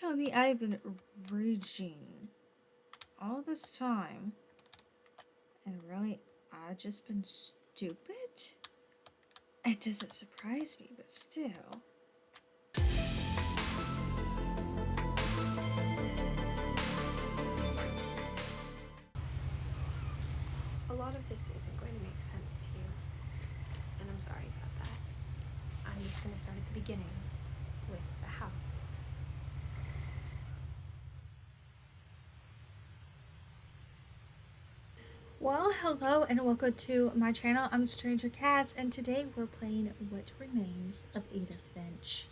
tell me I've been raging all this time and really I've just been stupid? It doesn't surprise me, but still. A lot of this isn't going to make sense to you, and I'm sorry about that. I'm just going to start at the beginning, with the house. Well, hello and welcome to my channel. I'm Stranger Cats, and today we're playing What Remains of Edith Finch.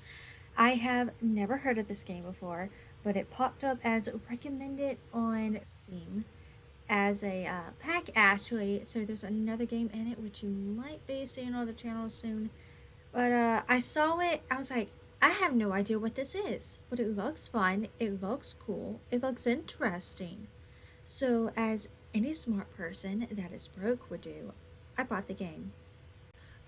I have never heard of this game before, but it popped up as recommended on Steam as a pack actually, so there's another game in it which you might be seeing on the channel soon. But I saw it, I was like, I have no idea what this is, but it looks fun, it looks cool, it looks interesting. So as any smart person that is broke would do, I bought the game.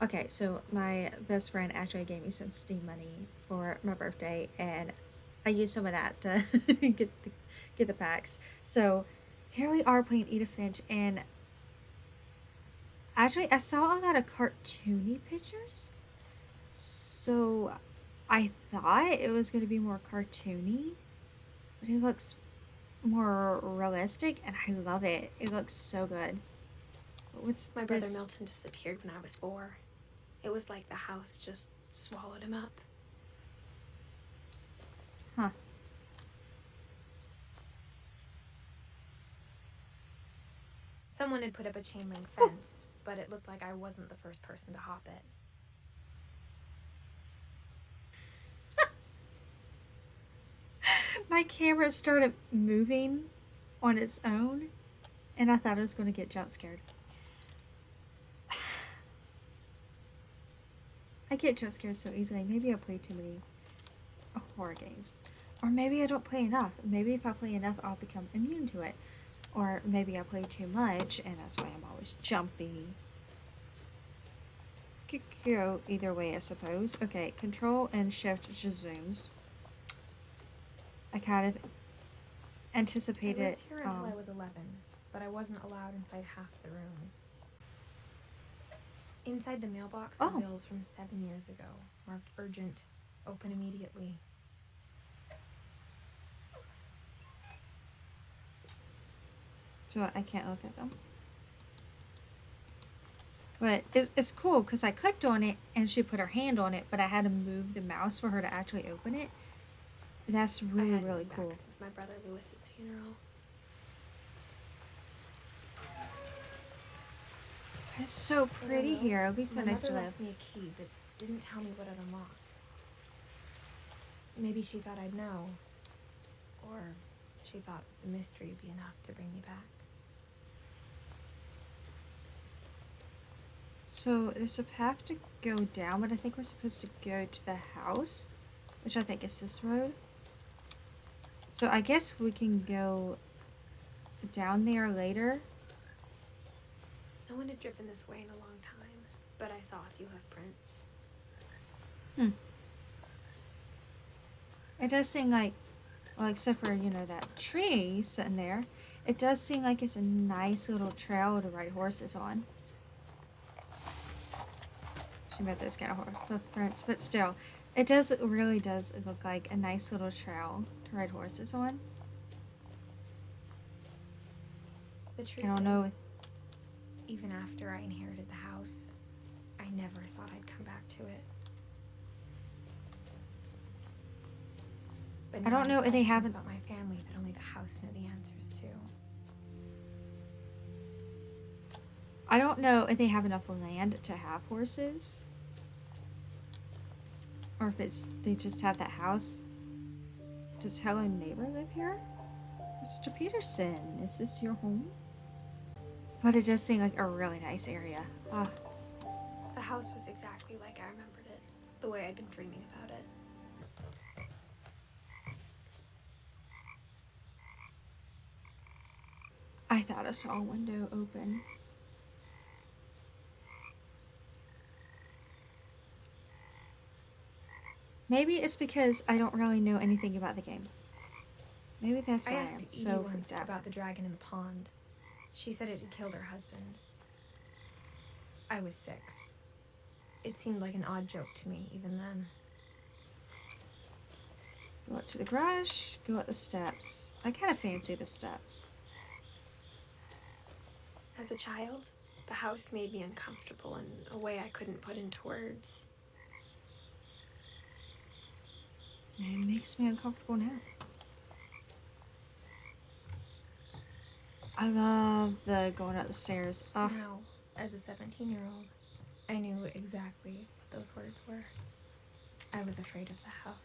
Okay, so my best friend actually gave me some Steam money for my birthday, and I used some of that to get the packs. So here we are playing Edith Finch, and actually I saw a lot of cartoony pictures, so I thought it was going to be more cartoony, but it looks more realistic, and I love it. It looks so good. What's My brother this? Milton disappeared when I was 4. It was like the house just swallowed him up. Huh. Someone had put up a chain link fence, but it looked like I wasn't the first person to hop it. My camera started moving on its own, and I thought I was going to get jump scared. I get jump scared so easily. Maybe I play too many horror games. Or maybe I don't play enough. Maybe if I play enough, I'll become immune to it. Or maybe I play too much, and that's why I'm always jumpy. Could go either way, I suppose. Okay, Control and Shift just zooms. I kind of anticipated. I lived here until I was 11, but I wasn't allowed inside half the rooms. Inside the mailbox were bills from 7 years ago, marked urgent, open immediately. So I can't look at them. But it's cool because I clicked on it and she put her hand on it, but I had to move the mouse for her to actually open it. That's really, really cool. Since my brother Lewis's funeral. It's so pretty here. It'll be so nice to live. My mother left me a key, but didn't tell me what it unlocked. Maybe she thought I'd know. Or she thought the mystery would be enough to bring me back. So there's a path to go down, but I think we're supposed to go to the house, which I think is this road. So I guess we can go down there later. No one had driven this way in a long time, but I saw a few hoof prints. It does seem like, well, except for, you know, that tree sitting there, it does seem like it's a nice little trail to ride horses on. She met those kind of hoof prints, but still, it really does look like a nice little trail to ride horses on. The truth is, even after I inherited the house, I never thought I'd come back to it. But I don't know if they have about my family that only the house knew the answers to. I don't know if they have enough land to have horses, or if they just have that house. Does Hello Neighbor live here? Mr. Peterson, is this your home? But it does seem like a really nice area. The house was exactly like I remembered it, the way I'd been dreaming about it. I thought I saw a window open. Maybe it's because I don't really know anything about the game. Maybe that's I why asked I'm Edie so once freaked out. about the dragon in the pond. She said it had killed her husband. I was 6. It seemed like an odd joke to me even then. Go up to the garage, go up the steps. I kind of fancy the steps. As a child, the house made me uncomfortable in a way I couldn't put into words. It makes me uncomfortable now. I love the going up the stairs. Oh. Now, as a 17-year-old, I knew exactly what those words were. I was afraid of the house.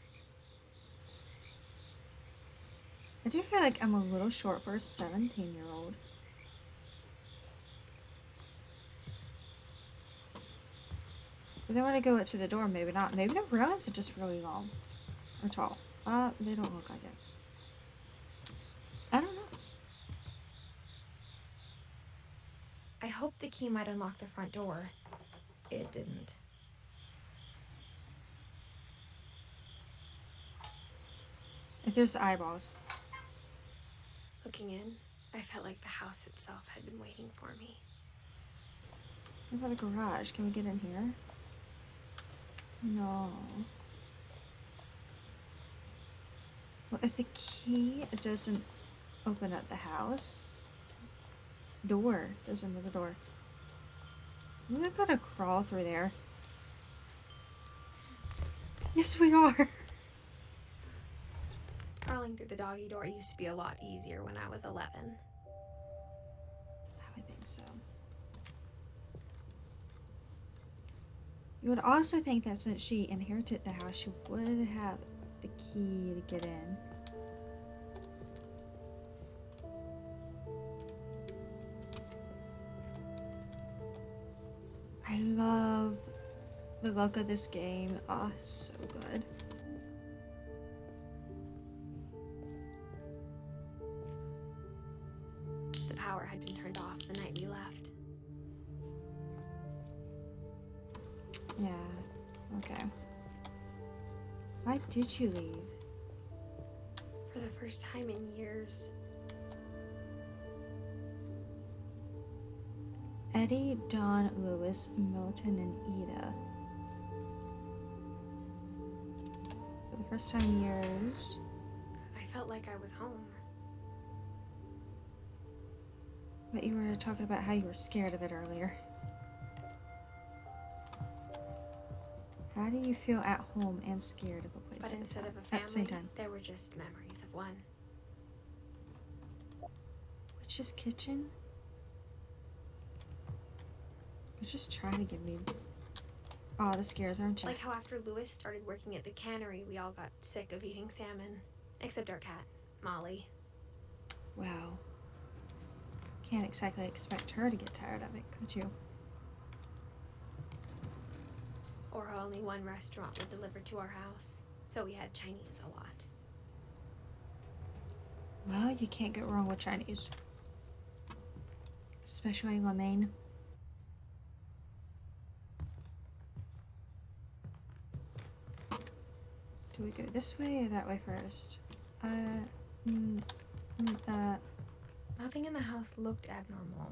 I do feel like I'm a little short for a 17-year-old. But then when I go up to the door, maybe not. Maybe the railings are just really long. Or tall. They don't look like it. I don't know. I hoped the key might unlock the front door. It didn't. If there's eyeballs. Looking in, I felt like the house itself had been waiting for me. What about a garage? Can we get in here? No. Well, if the key doesn't open up the house... Door. There's another door. We've got to crawl through there. Yes, we are. Crawling through the doggy door used to be a lot easier when I was 11. I would think so. You would also think that since she inherited the house, she would have the key to get in. I love the look of this game. Oh, so good. The power had been turned off the night we left. Yeah, okay. Why did you leave? For the first time in years, Eddie, Don, Lewis, Milton, and Ida. For the first time in years. I felt like I was home. But you were talking about how you were scared of it earlier. How do you feel at home and scared of a place But at instead of a at the same family, time? there were just memories of one. Witch's kitchen? You're just trying to give me all the scares, aren't you? Like how after Lewis started working at the cannery, we all got sick of eating salmon. Except our cat, Molly. Wow. Can't exactly expect her to get tired of it, could you? Or how only one restaurant would deliver to our house, so we had Chinese a lot. Well, you can't go wrong with Chinese. Especially lo mein. Do we go this way or that way first? Nothing in the house looked abnormal.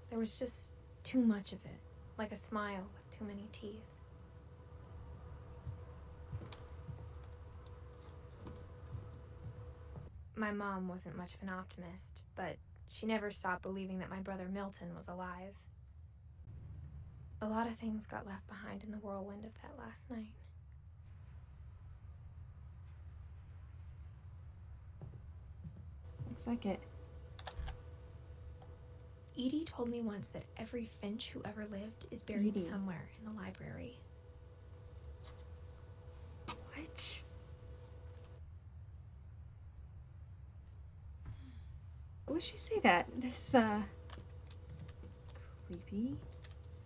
There was just too much of it, like a smile with too many teeth. My mom wasn't much of an optimist, but she never stopped believing that my brother Milton was alive. A lot of things got left behind in the whirlwind of that last night. Looks like it. Edie told me once that every Finch who ever lived is buried Edie. somewhere in the library. What? Would she say that? This, creepy.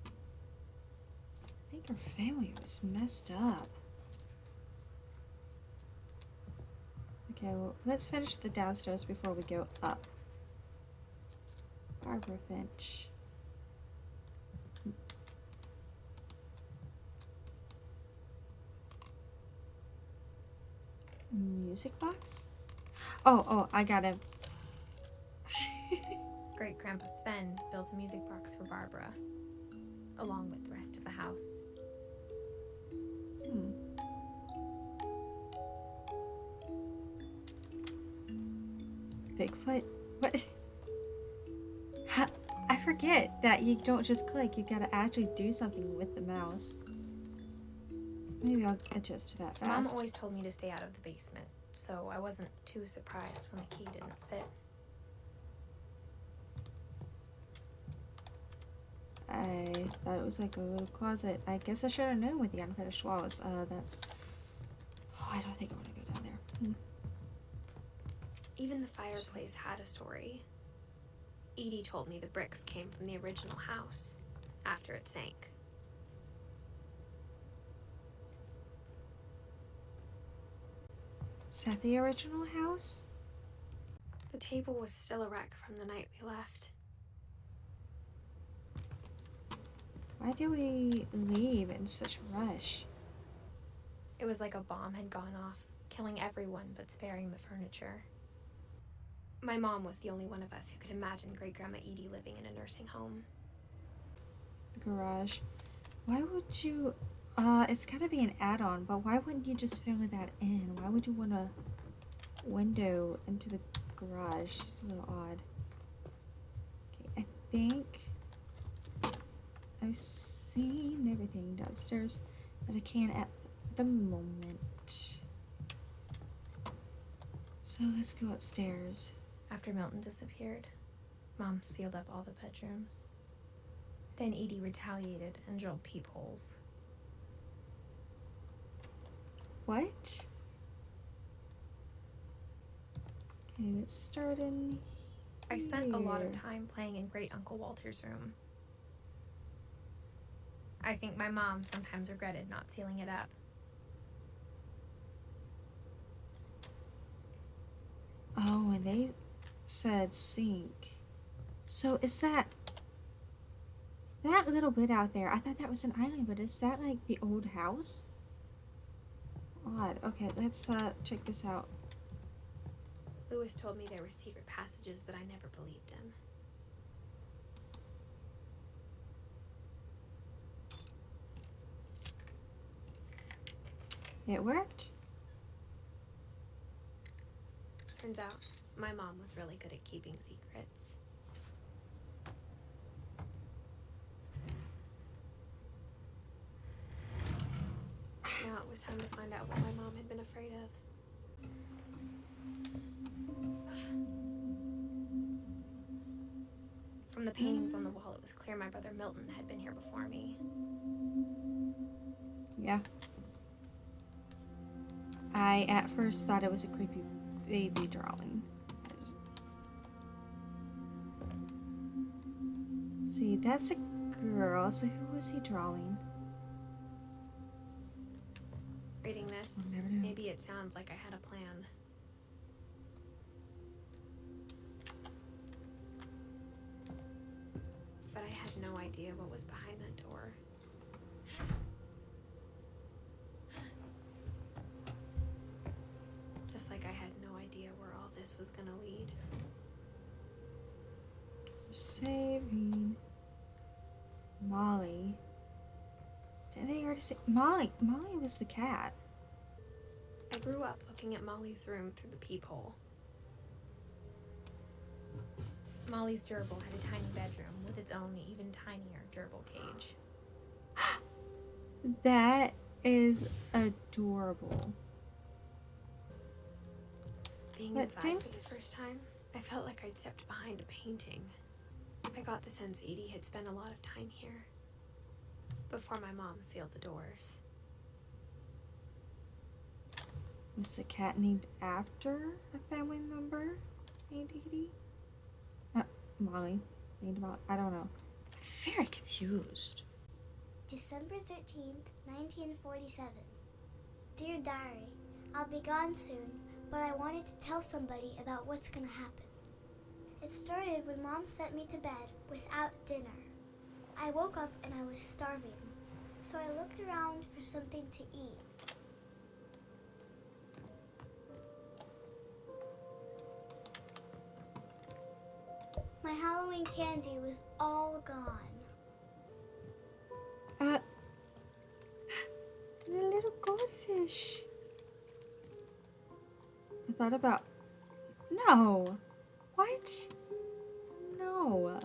I think her family was messed up. Okay, well, let's finish the downstairs before we go up. Barbara Finch. Music box? Oh, I got him. Great Grandpa Sven built a music box for Barbara, along with the rest of the house. Bigfoot? What? I forget that you don't just click, you gotta actually do something with the mouse. Maybe I'll adjust to that fast. Mom always told me to stay out of the basement, so I wasn't too surprised when the key didn't fit. I thought it was like a little closet. I guess I should have known with the unfinished walls. That's... Oh, I don't think I want to go down there. Even the fireplace had a story. Edie told me the bricks came from the original house, after it sank. Is that the original house? The table was still a wreck from the night we left. Why did we leave in such a rush? It was like a bomb had gone off, killing everyone but sparing the furniture. My mom was the only one of us who could imagine Great-Grandma Edie living in a nursing home. The garage. Why would you... it's gotta be an add-on, but why wouldn't you just fill that in? Why would you want a window into the garage? It's a little odd. Okay, I think I've seen everything downstairs that I can at the moment. So let's go upstairs. After Milton disappeared, Mom sealed up all the bedrooms. Then Edie retaliated and drilled peepholes. What? Okay, let's start in I spent a lot of here. time playing in Great Uncle Walter's room. I think my mom sometimes regretted not sealing it up. Oh, and they said sink. So is that little bit out there? I thought that was an island, but is that like the old house? Odd. Okay, let's check this out. Lewis told me there were secret passages, but I never believed him. It worked? Turns out, my mom was really good at keeping secrets. Now it was time to find out what my mom had been afraid of. From the paintings on the wall, it was clear my brother Milton had been here before me. Yeah. I at first thought it was a creepy baby drawing. See, that's a girl, so who was he drawing? Reading this, We'll never know. maybe it sounds like I had a plan. But I had no idea what was behind that door. Just like I had no idea where all this was gonna lead. Saving Molly. Didn't they already say Molly? Molly was the cat. I grew up looking at Molly's room through the peephole. Molly's gerbil had a tiny bedroom with its own even tinier gerbil cage. That is adorable. Being But inside didn't for the you first time, I felt like I'd stepped behind a painting. I got the sense Edie had spent a lot of time here, before my mom sealed the doors. Was the cat named after a family member named Edie? Molly. Named Molly. I don't know. I'm very confused. December 13th, 1947. Dear Diary, I'll be gone soon, but I wanted to tell somebody about what's gonna happen. It started when Mom sent me to bed without dinner. I woke up and I was starving, so I looked around for something to eat. My Halloween candy was all gone. The little goldfish. I thought about... No! What? No.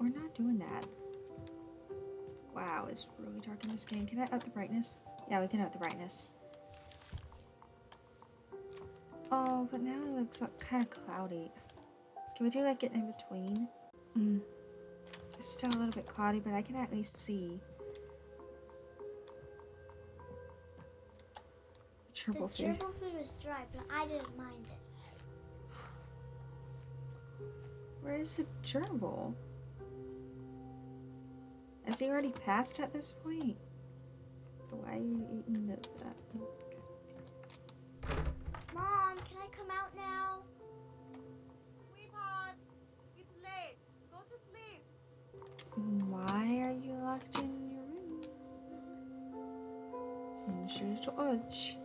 We're not doing that. Wow, it's really dark in this game. Can I up the brightness? Yeah, we can up the brightness. Oh, but now it looks kind of cloudy. Can we do like it in between? It's still a little bit cloudy, but I can at least see. The Gerbil food. gerbil food was dry, but I didn't mind it. Where is the gerbil? Is he already passed at this point? Why are you eating the... Mom, can I come out now? Sweetheart, it's late. Go to sleep. Why are you locked in your room? George.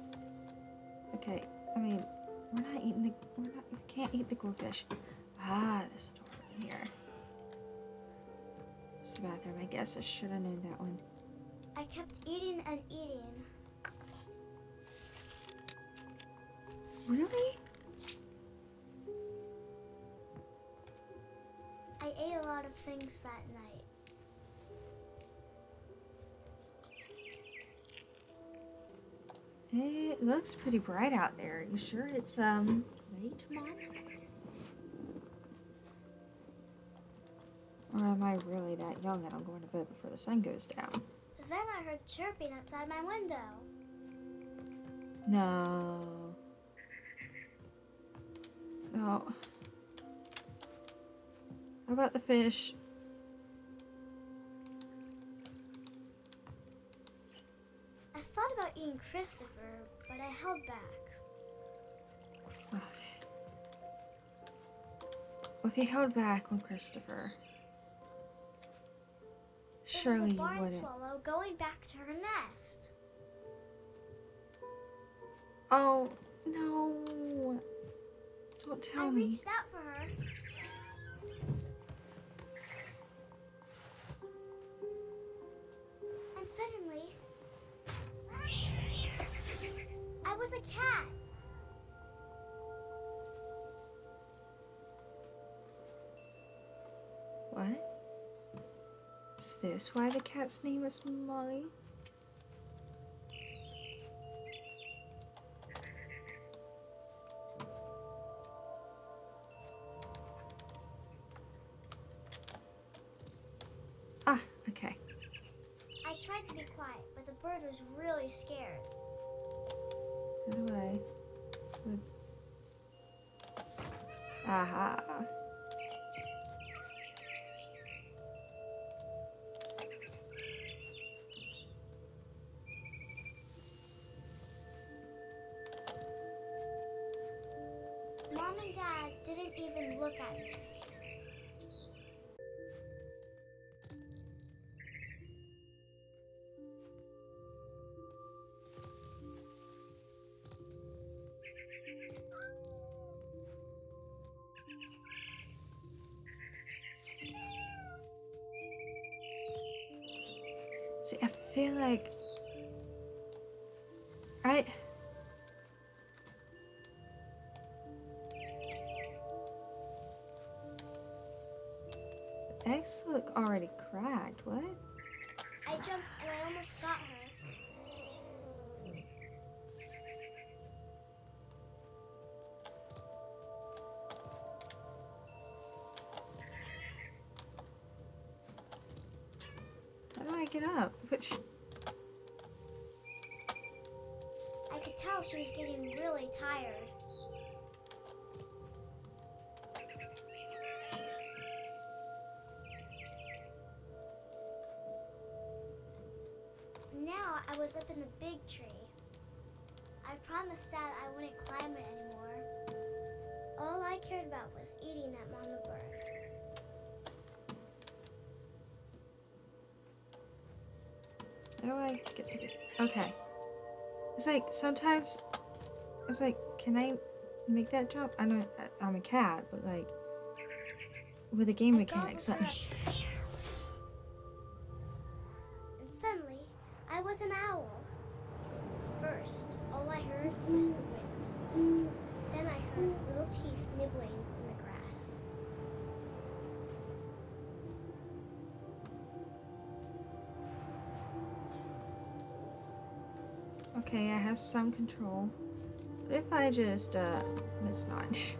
Okay, I mean, we can't eat the goldfish. Ah, there's a door in here. It's the bathroom. I guess I should have known that one. I kept eating and eating. Really? I ate a lot of things that night. It looks pretty bright out there. You sure it's late, Mom? Or am I really that young and I'm going to bed before the sun goes down? Then I heard chirping outside my window. No. No. How about the fish? I thought about eating Christopher, but I held back. Okay. Well, if you held back on Christopher, surely you There was a barn wouldn't. swallow going back to her nest. Oh, no. Don't tell I me. reached out for her. And suddenly, I was a cat. What? Is this why the cat's name is Molly? Ah, okay. I tried to be quiet, but the bird was really scared. How do I... Aha. Mom and Dad didn't even look at me. See, I feel like... The eggs look already cracked. What? I jumped and I almost got her. How do I get up? Which... I could tell she was getting really tired. Now I was up in the big tree. I promised Dad I wouldn't climb it anymore. All I cared about was eating that mama bird. How do I get... Okay. It's like, sometimes... It's like, can I make that jump? I know I'm a cat, but like with the game I mechanics. gobbled her up. And suddenly, I was an owl. First, all I heard was the wind. Then I heard little teeth nibbling in the grass. Okay, I have some control. What if I just let's not.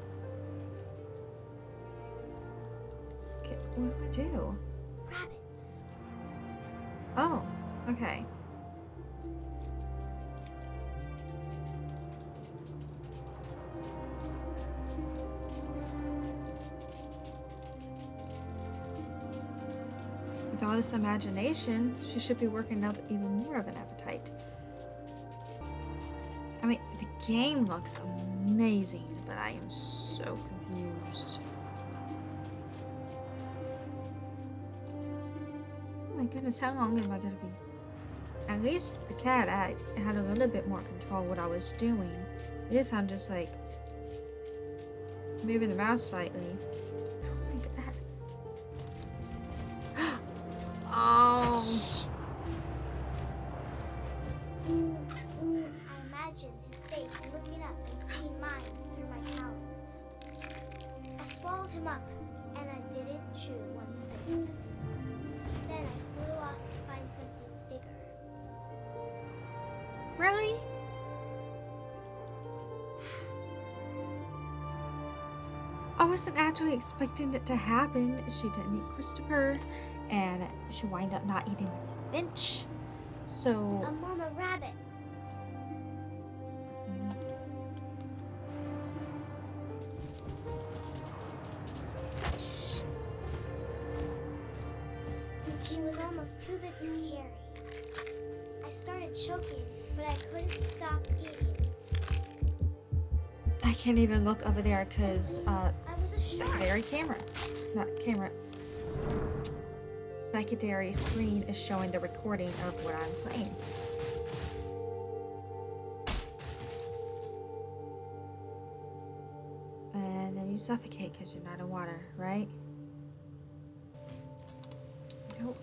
Okay, what do I do? Rabbits. Oh, okay. With all this imagination, she should be working up even more of an appetite. I mean, the game looks amazing, but I am so confused. Oh my goodness, how long am I gonna be? At least the cat, I had a little bit more control what I was doing. This, I'm just like moving the mouse slightly. Oh my god. Oh. I imagined his face looking up and seeing mine through my talons. I swallowed him up, and I didn't chew one bit. Then I flew off to find something bigger. Really? I wasn't actually expecting it to happen. She didn't eat Christopher, and she wound up not eating Finch. So A mama rabbit. She was almost too big to carry. I started choking, but I couldn't stop eating. I can't even look over there because secondary camera, not camera. Secondary screen is showing the recording of what I'm playing. And then you suffocate because you're not in water, right? Nope.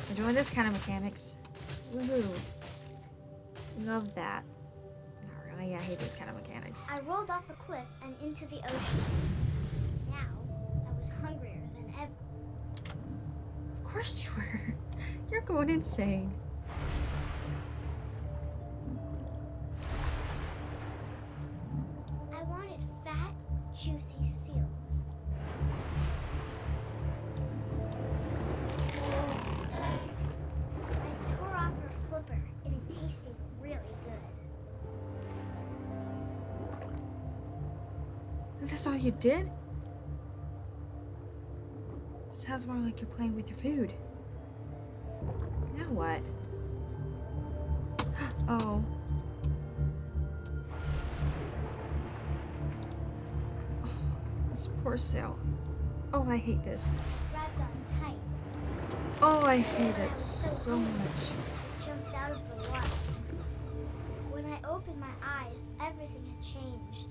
We're doing this kind of mechanics. Woohoo. Love that. Not really, I hate this kind of mechanics. I rolled off a cliff and into the ocean. Now, I was hungrier than ever. Of course you were. You're going insane. I wanted fat, juicy seals. I tore off her flipper, and it tasted really good. And that's all you did? Sounds more like you're playing with your food. Now what? Oh. This poor seal. Oh, I hate this. Grabbed on tight, Oh, I hate it so much. jumped out of the water. When I opened my eyes, everything had changed.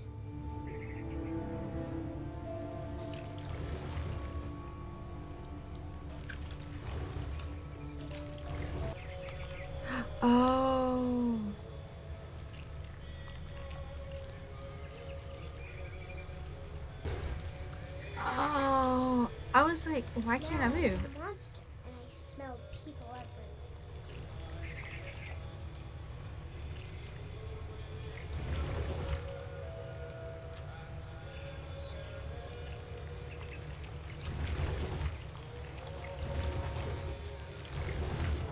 Oh. Oh. I was like, why can't I Now was move? a monster, and I smelled people everywhere.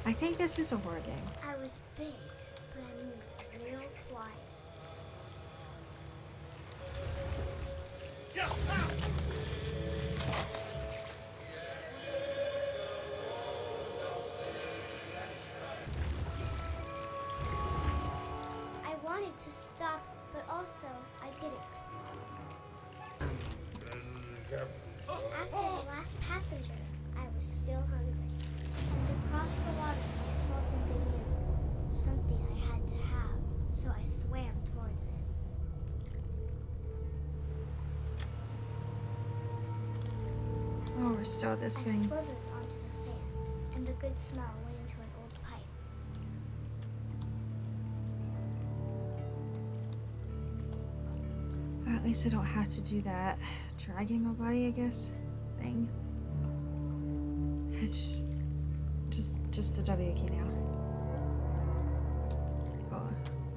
I think this is a horror game. I was big, but I moved real quiet. I wanted to stop, but also I didn't. After the last passenger, I was still hungry. And across the water, I smelled something new. Something I had to have, so I swam towards it. we're still at this I thing. slithered onto the sand, and the good smell went into an old pipe. Or at least I don't have to do that dragging my body, I guess, thing. It's just the W key now.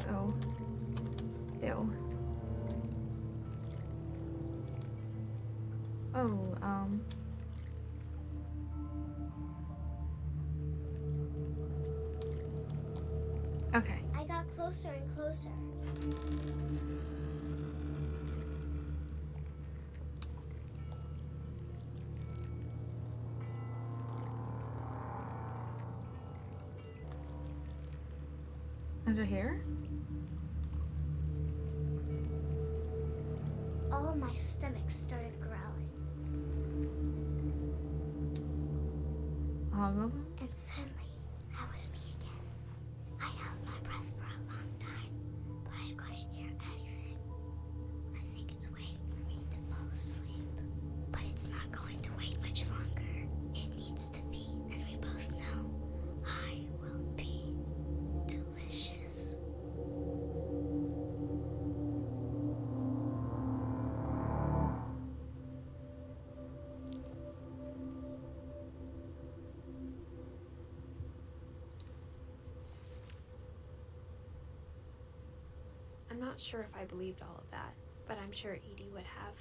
Oh. Ew. Oh, okay. I got closer and closer. Under here? All of my stomach started growling, All of them? and suddenly I was me again. I held my breath for a long time, but I couldn't hear anything. I think it's waiting for me to fall asleep, but it's not going to wait much longer. It needs to be, and we both know I will be delicious. I'm not sure if I believed all of that, but I'm sure Edie would have.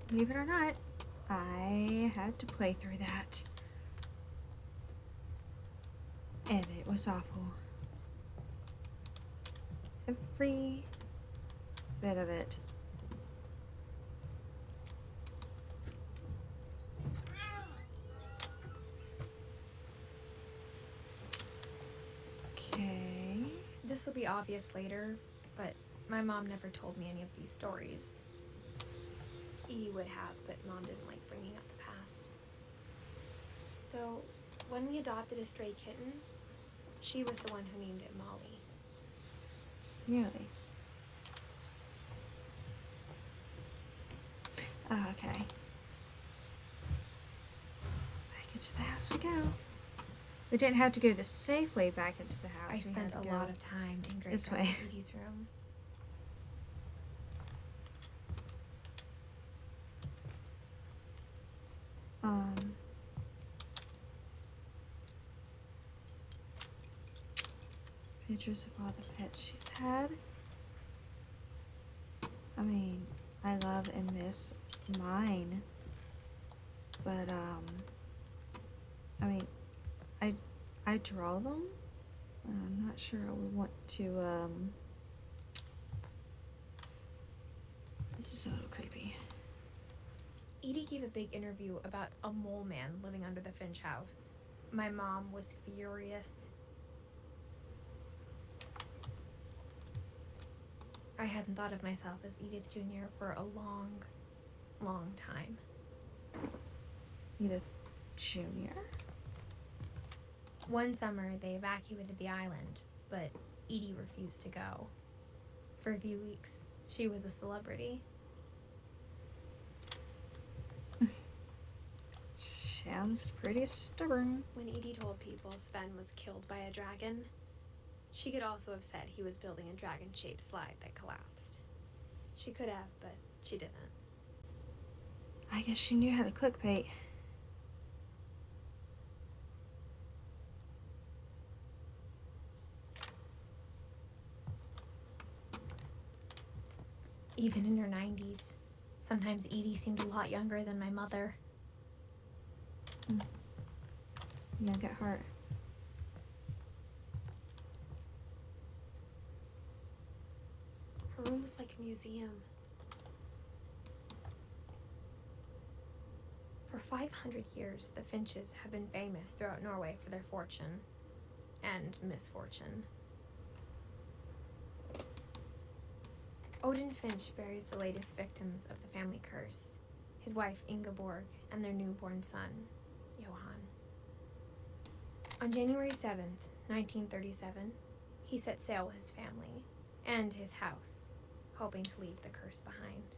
Believe it or not, I had to play through that. And it was awful. Every bit of it. Okay. This will be obvious later, but my mom never told me any of these stories. Edie would have, but Mom didn't like bringing up the past. Though, when we adopted a stray kitten, she was the one who named it Molly. Really? Oh, okay. Back into the house we go. We didn't have to go the safe way back into the house. I We spent had a to go lot of time in Great this Grandma way. Edie's room. Pictures of all the pets she's had. I mean, I love and miss mine. But, I mean, I draw them. I'm not sure I would want to, this is a little creepy. Edie gave a big interview about a mole man living under the Finch house. My mom was furious. I hadn't thought of myself as Edith Jr. for a long, long time. Edith Jr.? One summer, they evacuated the island, but Edie refused to go. For a few weeks, she was a celebrity. Sounds pretty stubborn. When Edie told people Sven was killed by a dragon, she could also have said he was building a dragon-shaped slide that collapsed. She could have, but she didn't. I guess she knew how to clickbait. Even in her 90s, sometimes Edie seemed a lot younger than my mother. Young at heart. Her room was like a museum. For 500 years, the Finches have been famous throughout Norway for their fortune and misfortune. Odin Finch buries the latest victims of the family curse, his wife Ingeborg and their newborn son, Johan. On January 7th, 1937, he set sail with his family and his house, hoping to leave the curse behind.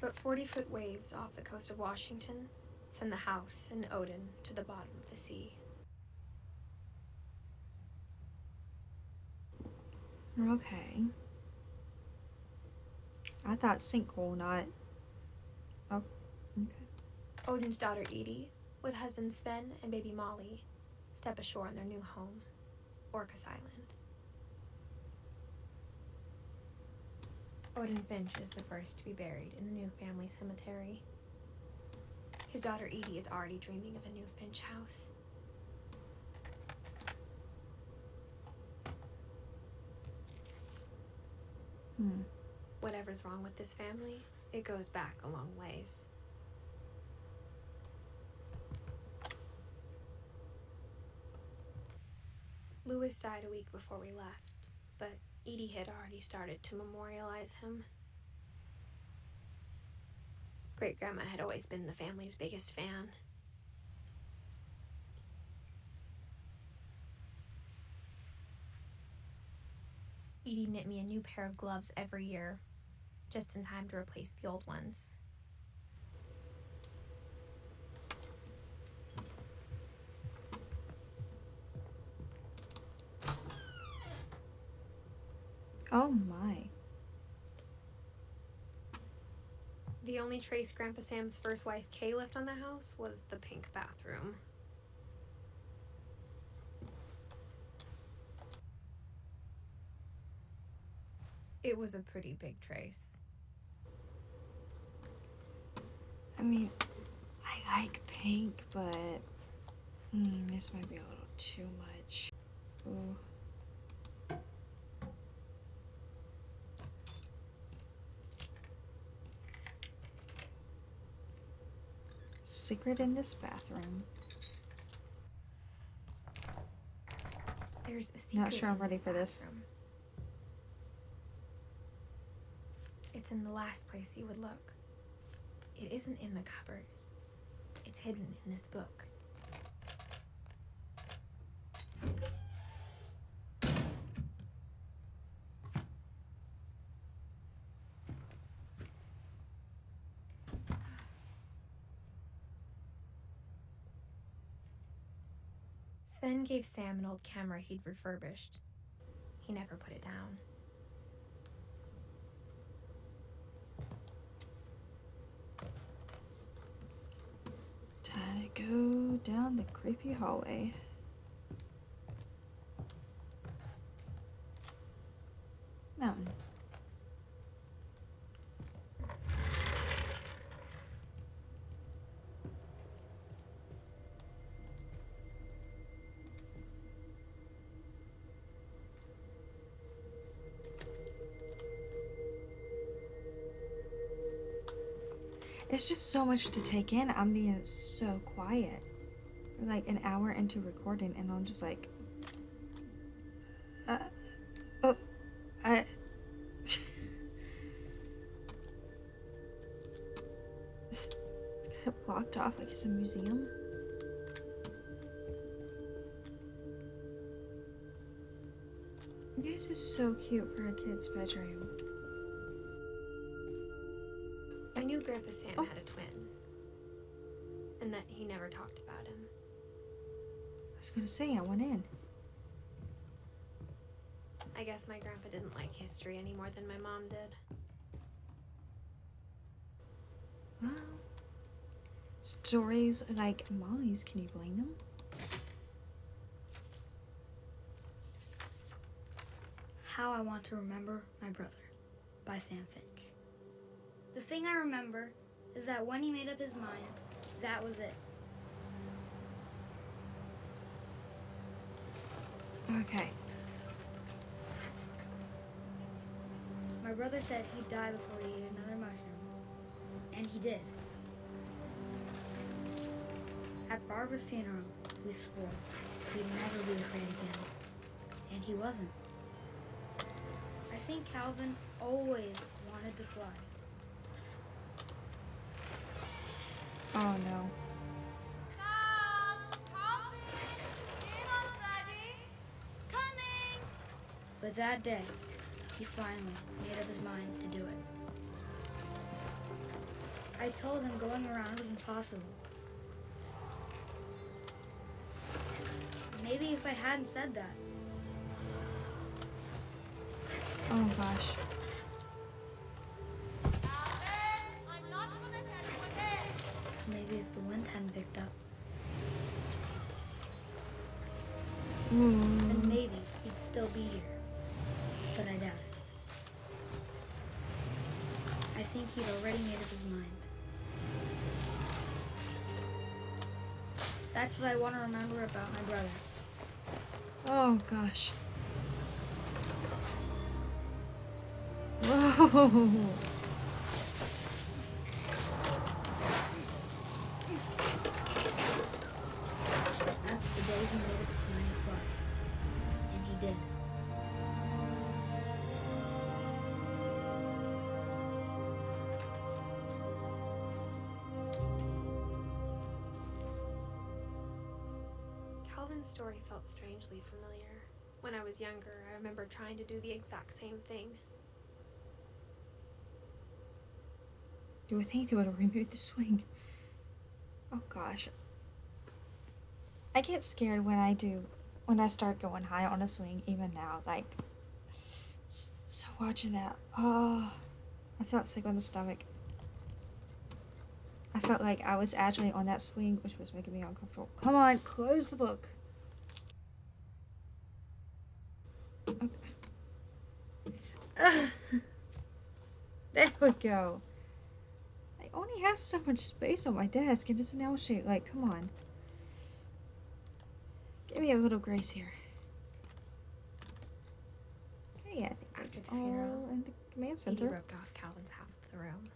But 40-foot waves off the coast of Washington send the house and Odin to the bottom of the sea. Okay. I thought sinkhole, not... Oh, okay. Odin's daughter Edith, with husband Sven and baby Molly, step ashore in their new home, Orcas Island. Odin Finch is the first to be buried in the new family cemetery. His daughter Edie is already dreaming of a new Finch house. Whatever's wrong with this family, it goes back a long ways. Lewis died a week before we left, but Edie had already started to memorialize him. Great-grandma had always been the family's biggest fan. Edie knit me a new pair of gloves every year, just in time to replace the old ones. Oh my. The only trace Grandpa Sam's first wife Kay left on the house was the pink bathroom. It was a pretty big trace. I mean, I like pink, but this might be a little too much. Ooh. Secret in this bathroom. There's a secret. Not sure I'm in ready for this. bathroom. It's in the last place you would look. It isn't in the cupboard. It's hidden in this book. Sven gave Sam an old camera he'd refurbished. He never put it down. Time to go down the creepy hallway. Mountain. It's just so much to take in. I'm being so quiet. We're like an hour into recording and I'm just like, it's kind of blocked off like it's a museum. This is so cute for a kid's bedroom. I knew Grandpa Sam had a twin, and that he never talked about him. I was gonna say, I went in. I guess my grandpa didn't like history any more than my mom did. Wow. Stories like Molly's, can you blame them? How I Want to Remember My Brother by Sam Finch. The thing I remember is that when he made up his mind, that was it. Okay. My brother said he'd die before he ate another mushroom, and he did. At Barbara's funeral, we swore he'd never be afraid again, and he wasn't. I think Calvin always wanted to fly. Oh no. Sam, coffee! Dinner's ready. Coming! But that day, he finally made up his mind to do it. I told him going around was impossible. Maybe if I hadn't said that, Oh gosh. I'm not gonna tell you again. maybe if the wind hadn't picked up, Ooh. then maybe he'd still be here. But I doubt it. I think he'd already made up his mind. That's what I want to remember about my brother. Oh gosh. Whoa. That's the day he made up his mind to fly. And he did. Calvin's story felt strangely familiar. When I was younger, I remember trying to do the exact same thing. You would think they would have removed the swing. Oh gosh. I get scared when I start going high on a swing, even now. Like, so watching that, oh, I felt sick on the stomach. I felt like I was actually on that swing, which was making me uncomfortable. Come on, close the book. Okay. There we go. I only have so much space on my desk, and it's an L shape. Like, come on. Give me a little grace here. Okay, yeah, I think that's After the funeral, all in the command Edie center. roped off Calvin's half of the room.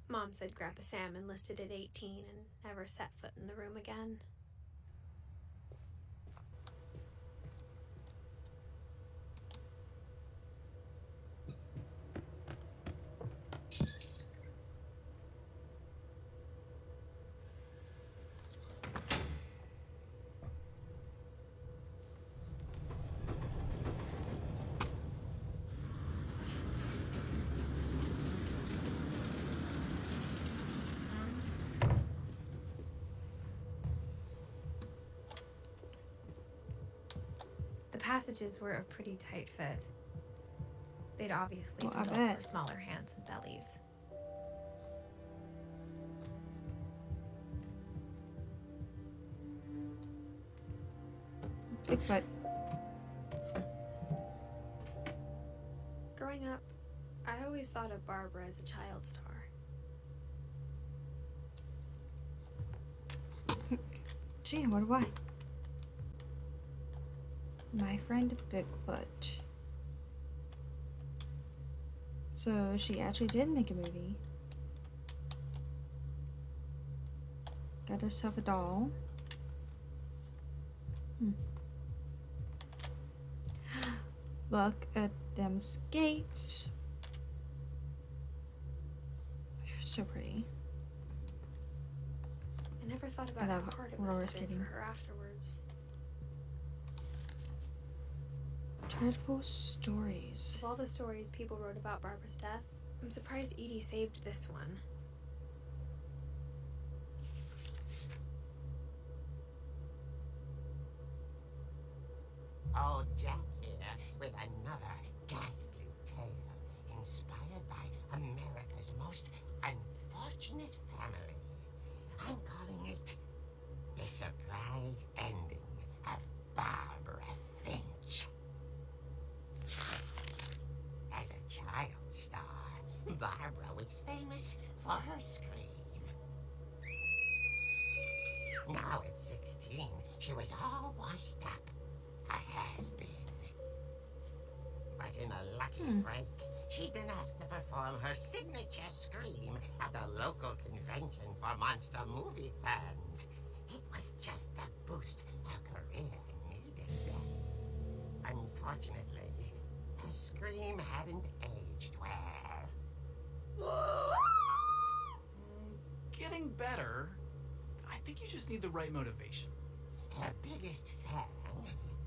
Mom said Grandpa Sam enlisted at 18 and never set foot in the room again. The passages were a pretty tight fit. They'd obviously Well, I been built bet. for smaller hands and bellies. Bigfoot. Growing up, I always thought of Barbara as a child star. Gee, what do I? My friend Bigfoot. So she actually did make a movie. Got herself a doll. Look at them skates. They're so pretty. I never thought about I how love hard it roller must have been skating. for her afterwards. Dreadful stories. Of all the stories people wrote about Barbara's death, I'm surprised Edie saved this one. Old Jack here with another ghastly tale inspired by America's most unfortunate family. I'm calling it The Surprise Ending of Barbara Finch. As a child star, Barbara was famous for her scream. Now at 16, she was all washed up. A has-been. But in a lucky break, she'd been asked to perform her signature scream at a local convention for monster movie fans. It was just the boost her career needed. Unfortunately, her scream hadn't aged well. Getting better. I think you just need the right motivation. Her biggest fan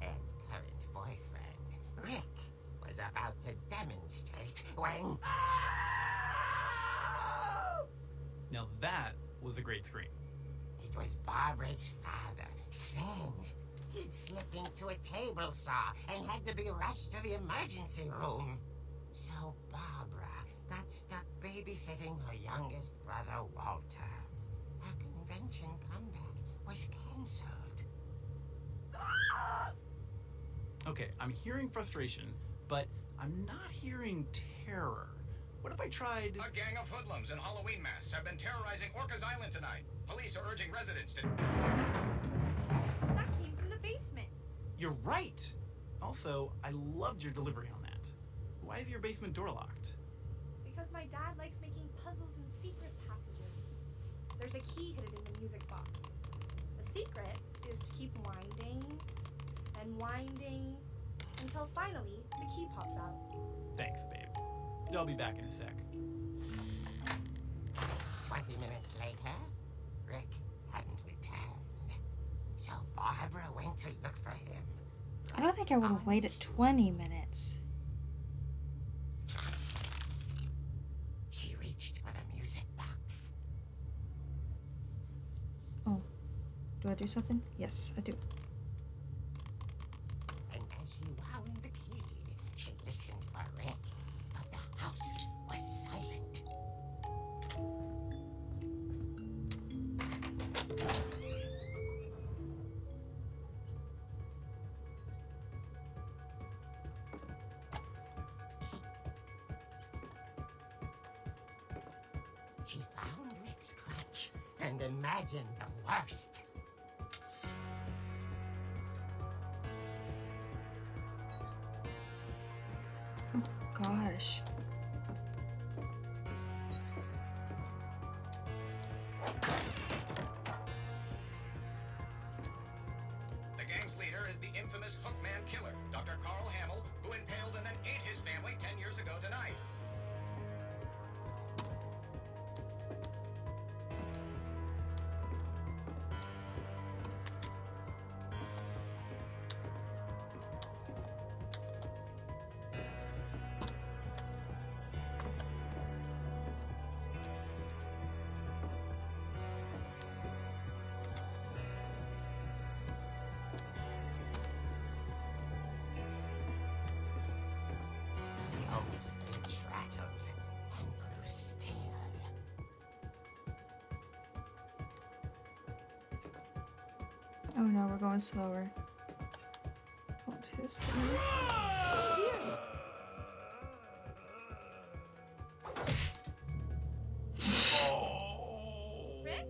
and current boyfriend, Rick, was about to demonstrate when... Now that was a great scream. It was Barbara's father, Sven. He'd slipped into a table saw and had to be rushed to the emergency room. So Barbara got stuck babysitting her youngest brother, Walter. Her convention comeback was cancelled. Okay, I'm hearing frustration, but I'm not hearing terror. What if I tried... A gang of hoodlums in Halloween masks have been terrorizing Orcas Island tonight. Police are urging residents to... That came from the basement. You're right! Also, I loved your delivery on that. Why is your basement door locked? Because my dad likes making puzzles and secret passages. There's a key hidden in the music box. The secret is to keep winding and winding until finally the key pops out. Thanks, babe. I'll be back in a sec. 20 minutes later, Rick hadn't returned. So Barbara went to look for him. I don't think I would have waited 20 minutes. She reached for the music box. Oh. Do I do something? Yes, I do. And as she wound the key, she listened for Rick, but the house was silent. She found Rick's crutch and imagined the worst. Oh, gosh. The gang's leader is the infamous Hookman killer, Dr. Carl Hamill, who impaled and then ate his family 10 years ago tonight. The old Finch rattled and grew still. Oh no, we're going slower. Hold fist. Rick?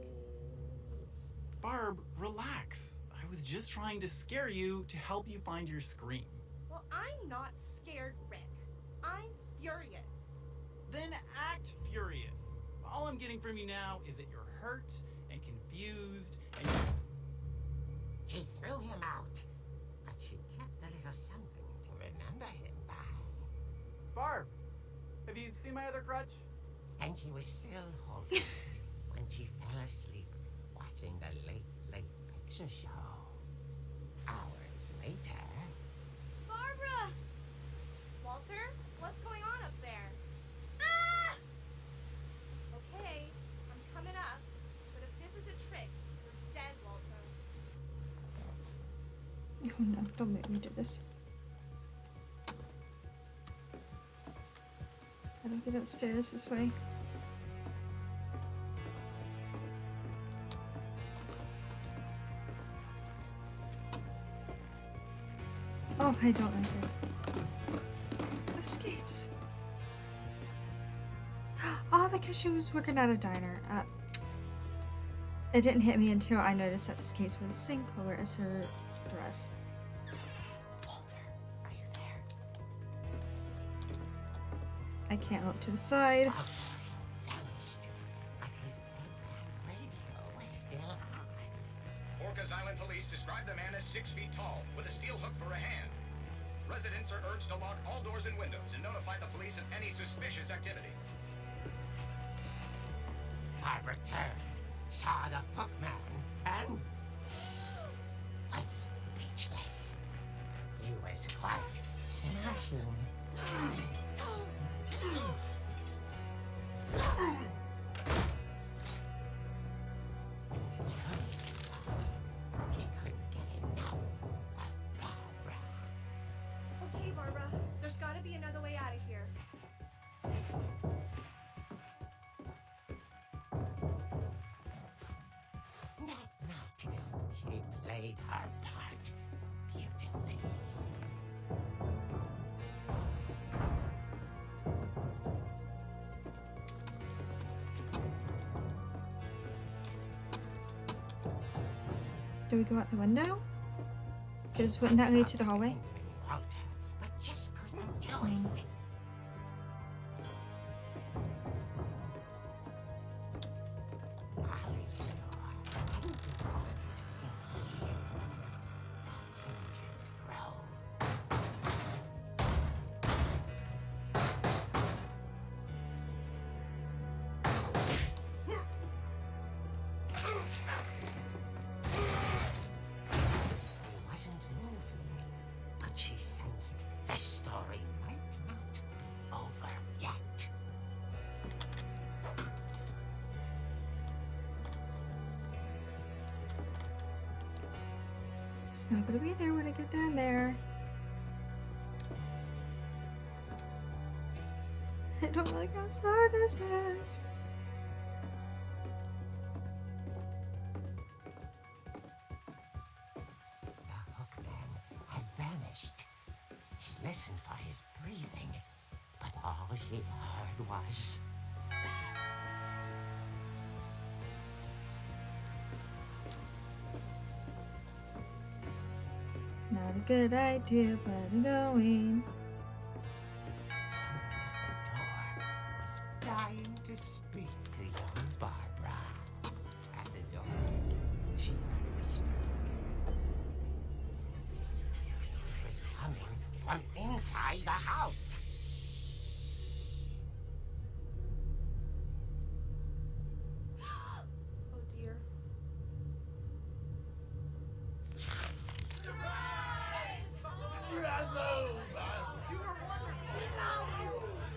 Barb, relax. I was just trying to scare you to help you find your scream. Well, I'm not scared, Rick. I'm furious. Then act furious. All I'm getting from you now is that you're hurt and confused and... She threw him out, but she kept a little something to remember him by. Barb, have you seen my other crutch? And she was still holding it when she fell asleep watching the late picture show. Hours later... Barbara! Walter, what's going on up there? Ah! Okay, I'm coming up, but if this is a trick, you're dead, Walter. Oh no, don't make me do this. How do I get upstairs this way? Oh, I don't like this. My skates. Oh, because she was working at a diner. It didn't hit me until I noticed that the skates were the same color as her dress. Walter, are you there? I can't look to the side. Walter had vanished, but his bedside radio was still on. Orcas Island police describe the man as 6 feet tall, with a steel hook for a hand. Residents are urged to lock all doors and windows and notify the police of any suspicious activity. Barbara turned, saw the hookman, and was speechless. He was quite smashing. And he realized he couldn't get enough of Barbara. Okay, Barbara, there's gotta be another way out of here. That night, she played her part beautifully. Do we go out the window? Because wouldn't that lead to the hallway? Walter, but just couldn't do it. Molly's door hadn't been opened in years. The hinges grow. He wasn't moving, but she sensed the story might not be over yet. It's not gonna be there when I get down there. I don't like how sad this is. The hookman had vanished. She listened for his breathing, but all she heard was... Not a good idea, but I'm going. Someone at the door was dying to speak to young Barbara. At the door, she heard whispering. It was coming from inside the house. Oh dear.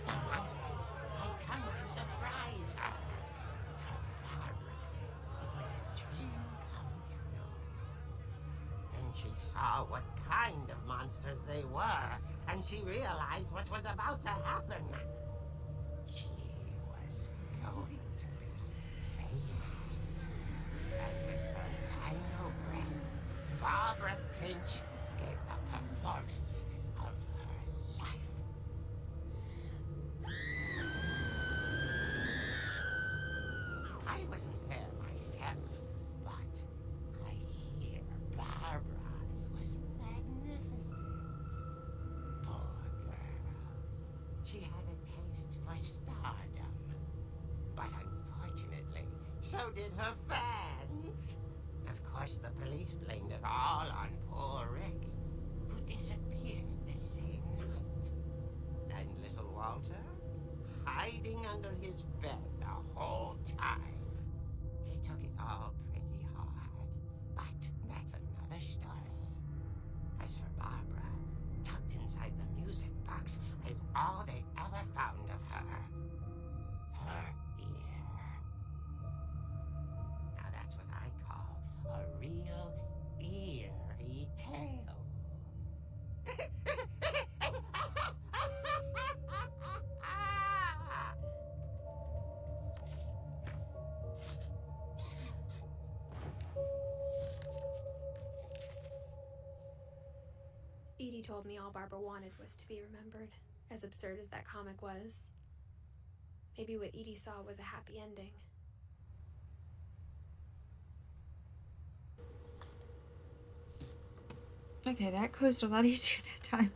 The monsters had come to surprise her. For Barbara, it was a dream come true. Then she saw what kind of monsters they were, and she realized what was about to happen. She was going to be famous. And with her final breath, Barbara Finch gave the performance of her life. I wasn't there myself, but I hear Barbara was magnificent. Poor girl. She had a taste for stardom. But unfortunately, so did her fans. Of course, the police blamed it all on poor Rick, who disappeared the same night. And little Walter, hiding under his bed the whole time. He took it all pretty hard, but that's another story. As for Barbara, tucked inside the music box is all they ever found of her. Her ear. Now that's what I call a real eerie tale. Edie told me all Barbara wanted was to be remembered, as absurd as that comic was. Maybe what Edie saw was a happy ending. Okay, that closed a lot easier that time.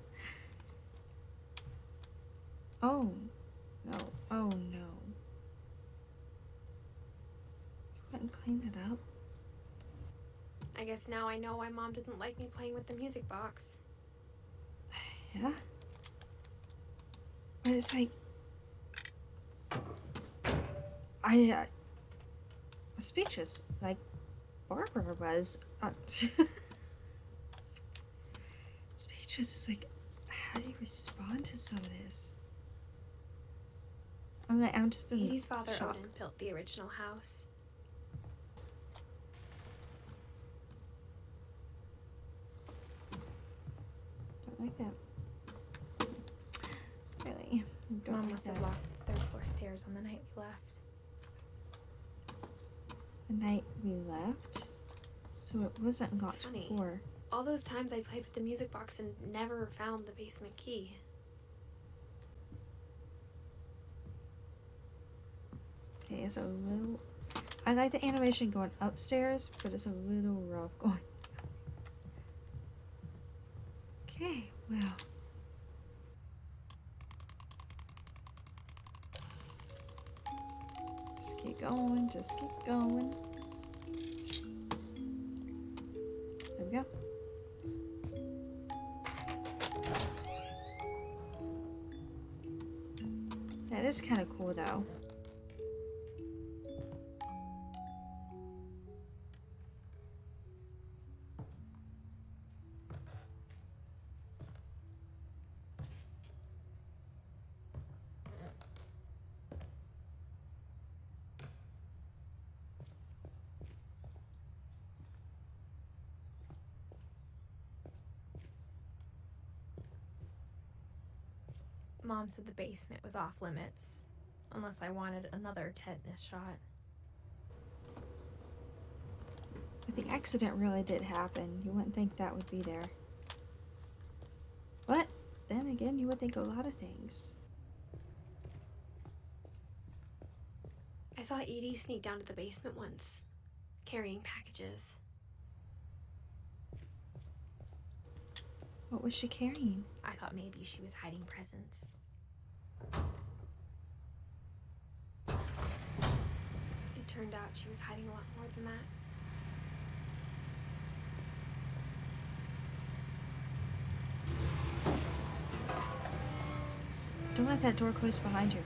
Oh, no. Oh, no. Go ahead and clean that up. I guess now I know why Mom didn't like me playing with the music box. Yeah? But it's like... I'm speechless, like Barbara was. Speechless is like, how do you respond to some of this? I'm just in Edie's father, shock. Odin, built the original house. Don't like that. Really? Don't Mom like must that. have locked the third floor stairs on the night we left. The night we left? So it wasn't locked funny. before. All those times I played with the music box and never found the basement key. Okay, it's a little... I like the animation going upstairs, but it's a little rough going... Okay, well... Just keep going, just keep going. There we go. That is kind of cool though. Mom said the basement was off limits, unless I wanted another tetanus shot. But the accident really did happen. You wouldn't think that would be there. But then again, you would think a lot of things. I saw Edie sneak down to the basement once, carrying packages. What was she carrying? I thought maybe she was hiding presents. It turned out she was hiding a lot more than that. Don't let that door close behind you.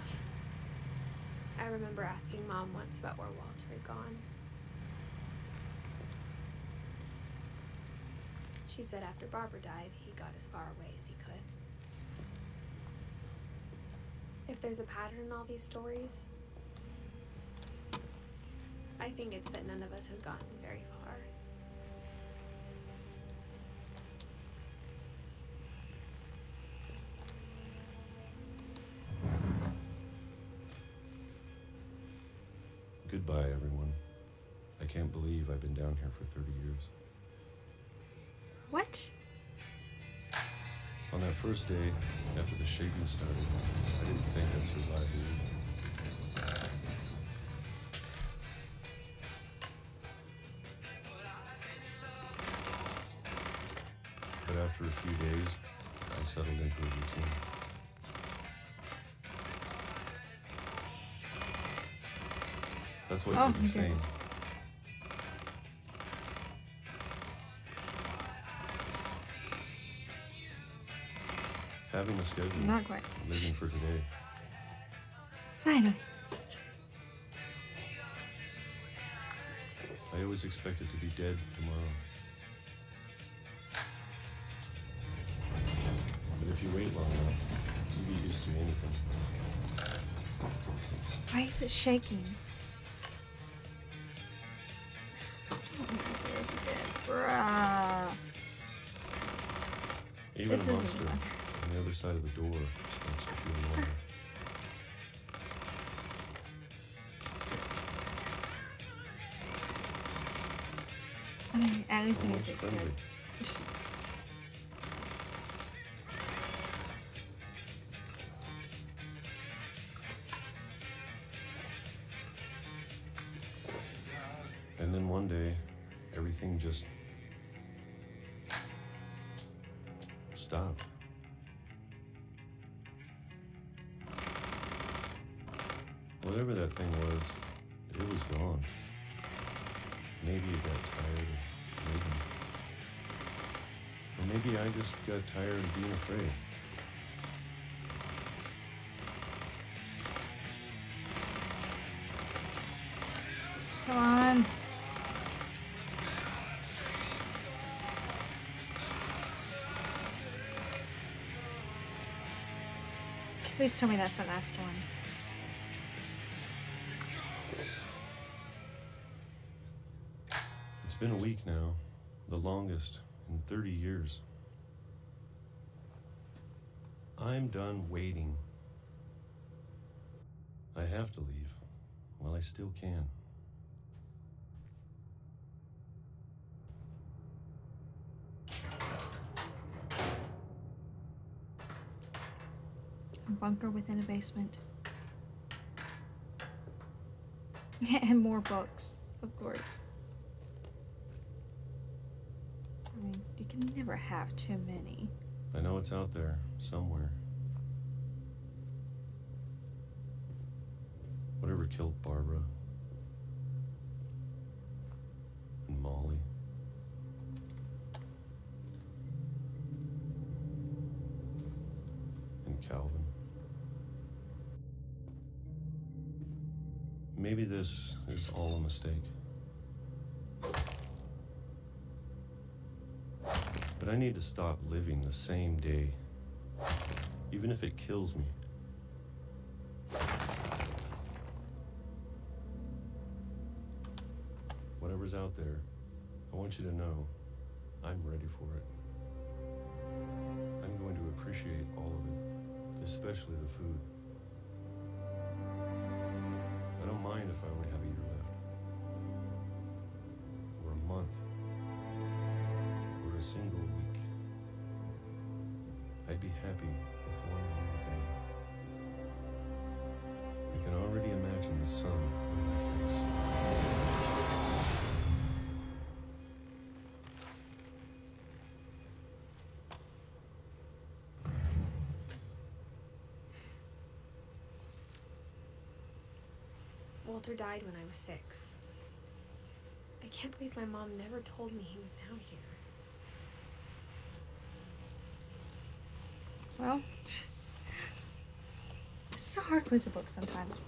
I remember asking Mom once about where Walter had gone. She said after Barbara died, he got as far away as he could. If there's a pattern in all these stories, I think it's that none of us has gotten very far. Goodbye, everyone. I can't believe I've been down here for 30 years. What? On that first day, after the shaking started, I didn't think I'd survive the evening. But after a few days, I settled into a routine. That's what Oh, kept me my sane. goodness. Having a schedule, Not quite. living for today. Finally. I always expected to be dead tomorrow. But if you wait long enough, you get used to anything. Why is it shaking? Don't do this again, bruh. Even This a isn't monster fun. on the other side of the door starts to feel normal. I mean, at least the Almost music's friendly. good. And then one day, everything just stopped. Whatever that thing was, it was gone. Maybe it got tired of living. Or maybe I just got tired of being afraid. Please tell me that's the last one. It's been a week now, the longest in 30 years. I'm done waiting. I have to leave while I still can. A bunker within a basement. And more books, of course. I mean, you can never have too many. I know it's out there, somewhere. Whatever killed Barbara and Molly. And Calvin. Maybe this is all a mistake. But I need to stop living the same day, even if it kills me. Whatever's out there, I want you to know I'm ready for it. I'm going to appreciate all of it, especially the food. I don't mind if I only have a year left, or a month, or a single week. I'd be happy with one more day. I can already imagine the sun on my face. Walter died when I was 6. I can't believe my mom never told me he was down here. Well, it's so hard with the book sometimes.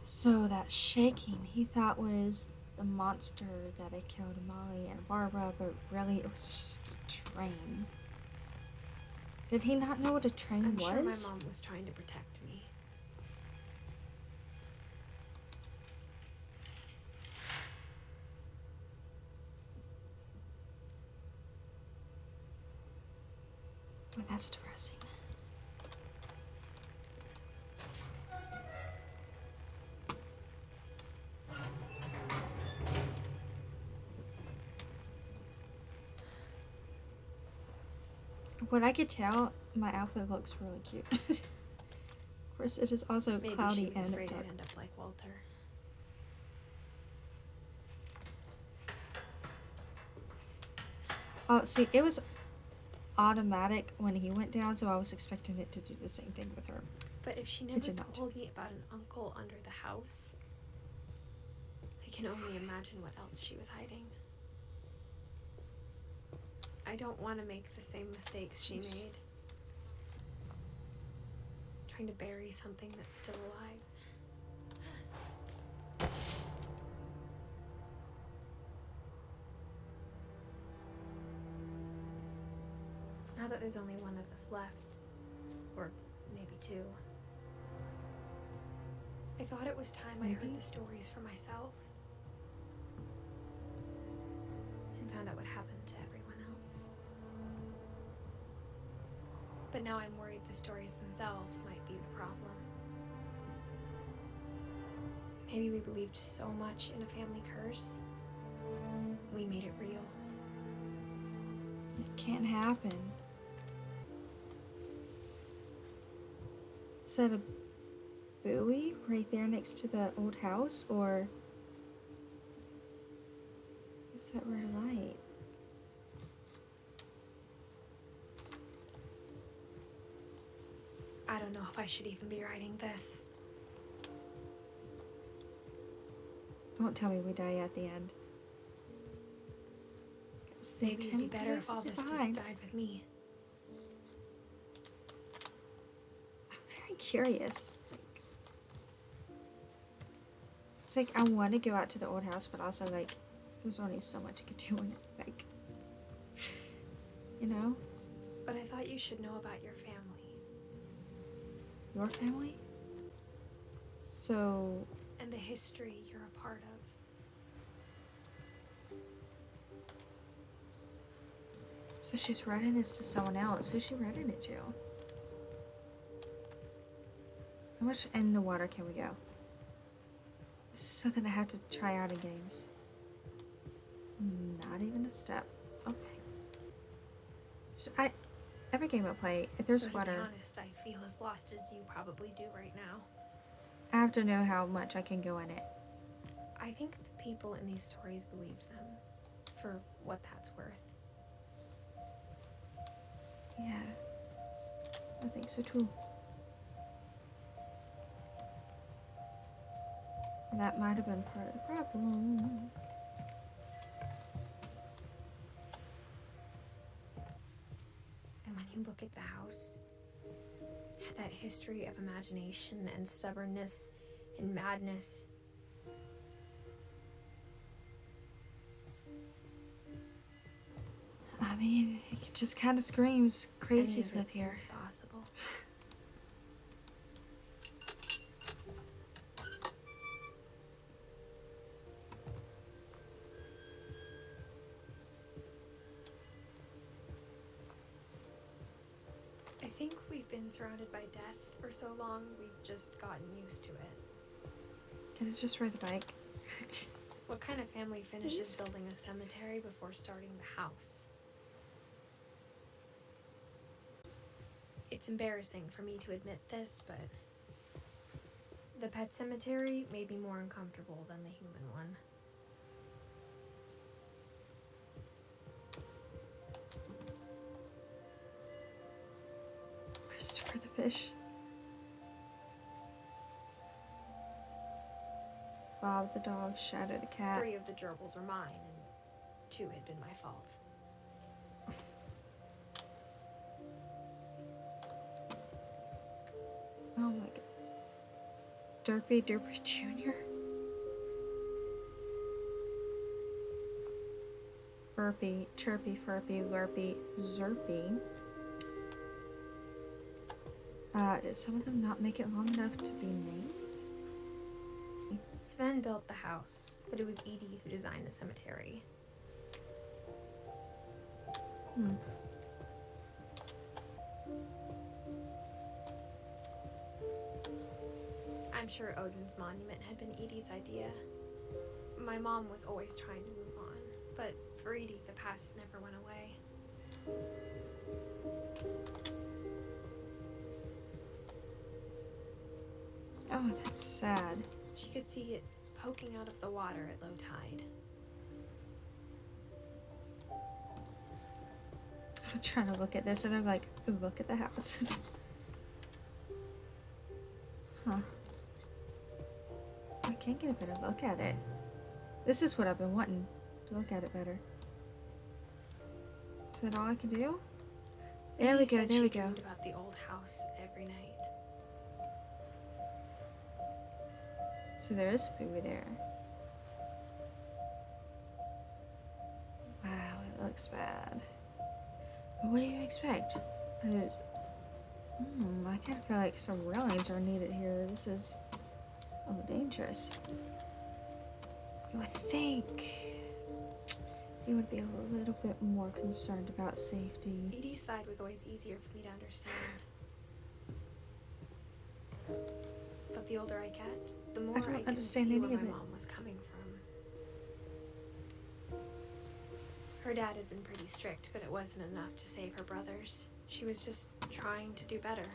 So that shaking he thought was the monster that had killed Molly and Barbara, but really it was just a train. Did he not know what a train I'm was? sure my mom was trying to protect me. Oh, that's depressing. What I could tell, my outfit looks really cute. Of course, it is also Maybe cloudy she was and afraid dark. I'd end up like Walter. Oh, see, it was automatic when he went down, so I was expecting it to do the same thing with her. But if she It never did not. told me about an uncle under the house, I can only imagine what else she was hiding. I don't want to make the same mistakes she Oops. made. Trying to bury something that's still alive. Now that there's only one of us left, or maybe 2, I thought it was time I heard the stories for myself and found out what happened to everyone else. But now I'm worried the stories themselves might be the problem. Maybe we believed so much in a family curse, we made it real. It can't happen. Is that a buoy right there next to the old house, or is that red light? I don't know if I should even be writing this. Don't tell me we die at the end. 'Cause the Maybe it'd be intent better was if all this just divine. died with me. I'm very curious. It's like I want to go out to the old house, but also like there's only so much I could do in it. Like, you know? But I thought you should know about your family. Your family? So... And the history you're a part of. So she's writing this to someone else. Who's she writing it to? How much in the water can we go? This is something I have to try out in games. Not even a step. Okay. So every game I play, if there's But water... to be honest, I feel as lost as you probably do right now. I have to know how much I can go in it. I think the people in these stories believed them, for what that's worth. Yeah. I think so too. That might have been part of the problem. And when you look at the house, that history of imagination and stubbornness and madness, I mean, it just kind of screams crazy stuff here. Seems possible. I think we've been surrounded by death for so long, we've just gotten used to it. Can I just ride the bike? What kind of family finishes building a cemetery before starting the house? It's embarrassing for me to admit this, but the pet cemetery made me more uncomfortable than the human one. Christopher the fish. Bob the dog, Shadow the cat. 3 of the gerbils are mine, and 2 had been my fault. Oh my god. Derpy Jr. Burpy, Chirpy, Furpy, Lurpy, Zerpy. Did some of them not make it long enough to be named? Sven built the house, but it was Edie who designed the cemetery. I'm sure Odin's monument had been Edie's idea. My mom was always trying to move on, but for Edie, the past never went away. Oh, that's sad. She could see it poking out of the water at low tide. I'm trying to look at this and I'm like, ooh, look at the house. Huh. I can't get a better look at it. This is what I've been wanting, to look at it better. Is that all I can do? There we go, there we go. She dreamed about the old house every night. So there is a movie there. Wow, it looks bad. But what do you expect? I kind of feel like some railings are needed here. This is dangerous. You would think you would be a little bit more concerned about safety. Edie's side was always easier for me to understand. But the older I get, the more I can understand see any where of my it. mom was coming from. Her dad had been pretty strict, but it wasn't enough to save her brothers. She was just trying to do better.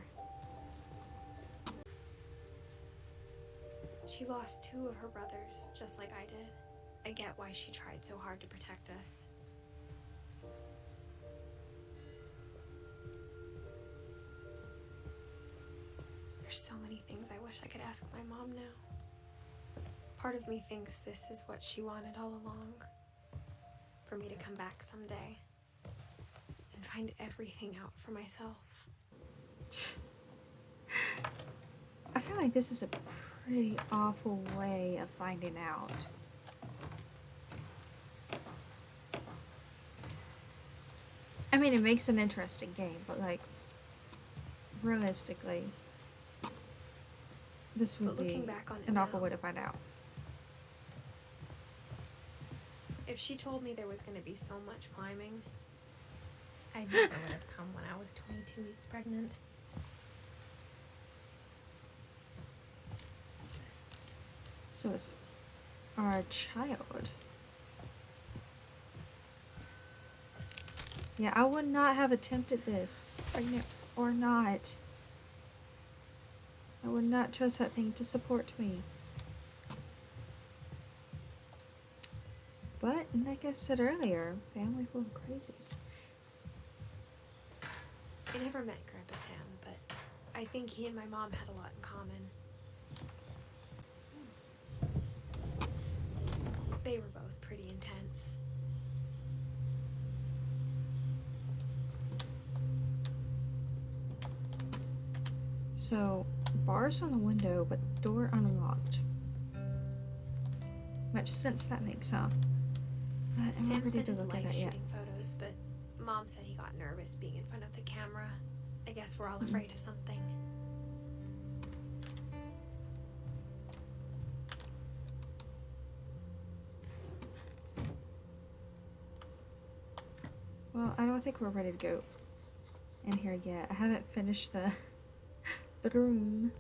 She lost 2 of her brothers, just like I did. I get why she tried so hard to protect us. There's so many things I wish I could ask my mom now. Part of me thinks this is what she wanted all along. For me to come back someday and find everything out for myself. I feel like this is a pretty awful way of finding out. I mean, it makes an interesting game, but like, realistically, this would But be looking back on it an awful now, way to find out. if she told me there was going to be so much climbing, I never would have come when I was 22 weeks pregnant. So it's our child. Yeah, I would not have attempted this, pregnant or not. I would not trust that thing to support me. But, like I said earlier, family full of crazies. I never met Grandpa Sam, but I think he and my mom had a lot in common. They were both pretty intense. So, bars on the window, but door unlocked. Much sense that makes, huh? But I'm Sam not ready spent to his look at life that yet. shooting photos, but Mom said he got nervous being in front of the camera. I guess we're all afraid of something. Well, I don't think we're ready to go in here yet. I haven't finished the room.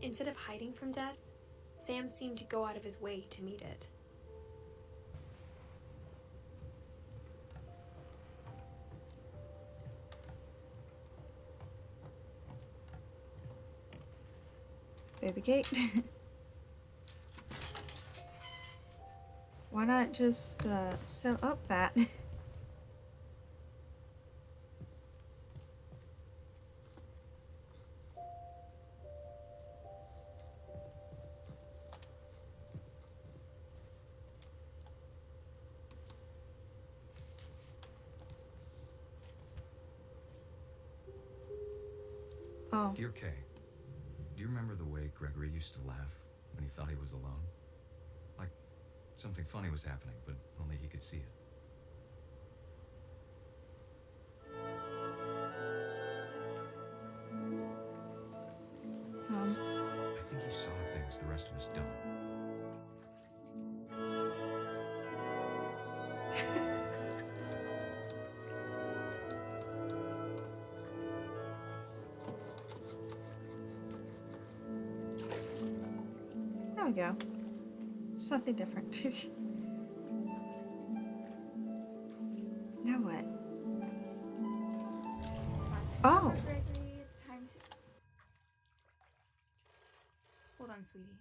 Instead of hiding from death, Sam seemed to go out of his way to meet it. Baby gate. Why not just sew up that? Oh. Dear Kay, do you remember the way Gregory used to laugh when he thought he was alone? Like something funny was happening, but only he could see it. I think he saw things the rest of us don't. There we go. Something different. Now what? Oh! Gregory, it's time to... Hold on, sweetie.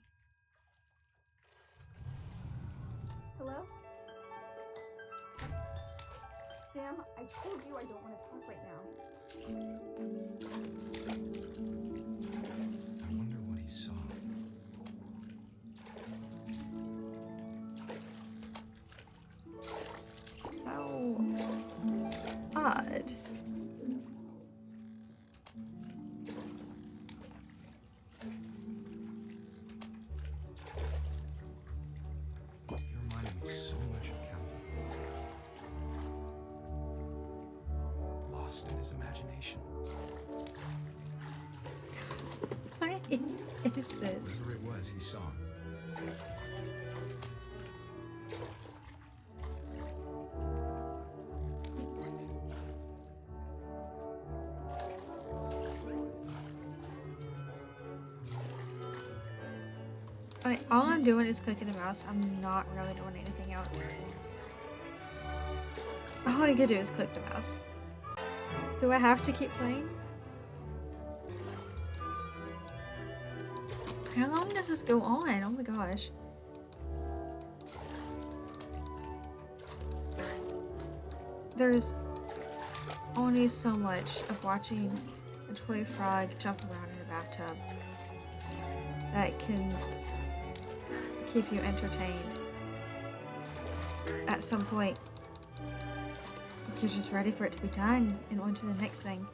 Hello? Sam, I told you I don't want to talk right now. I wonder what he saw. How odd. He reminded me so much of Calvin. Lost in his imagination. What is this? Whatever it was he saw. Alright, all I'm doing is clicking the mouse. I'm not really doing anything else. All I can do is click the mouse. Do I have to keep playing? How long does this go on? Oh my gosh. There's only so much of watching a toy frog jump around in a bathtub that can keep you entertained. At some point, you're just ready for it to be done and on to the next thing.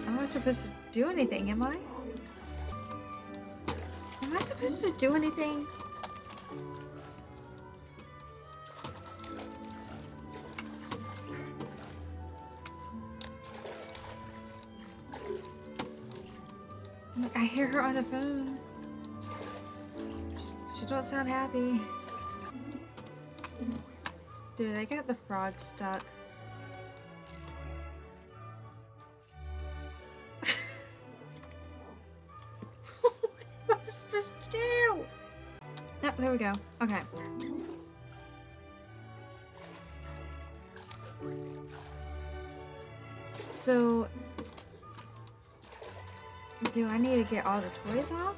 I'm not supposed to do anything, am I? Am I supposed to do anything? I hear her on the phone. She don't sound happy. Dude, I got the frog stuck. What am I supposed to do? Oh, there we go. Okay. So, do I need to get all the toys off?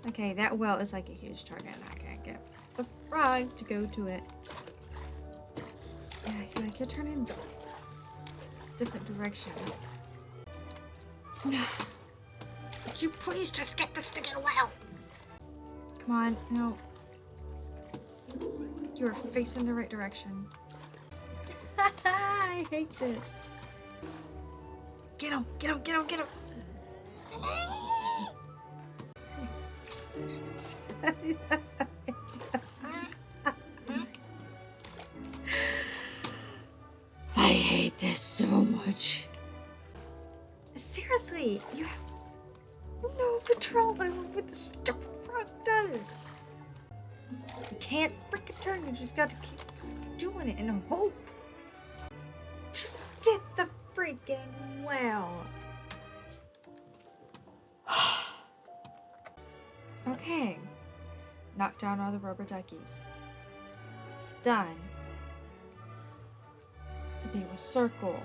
Okay, that well is like a huge target and I can't get the frog to go to it. Yeah, I could turn in a different direction. Would you please just get this to get well? Come on, no. You're facing the right direction. I hate this. Get him, get him, get him, get him. I hate this so much. Seriously, you have no control over what the stupid frog does. You can't freaking turn, you just got to keep doing it and hope. Just get the freaking well. Okay. Knock down all the rubber duckies. Done. They will circle.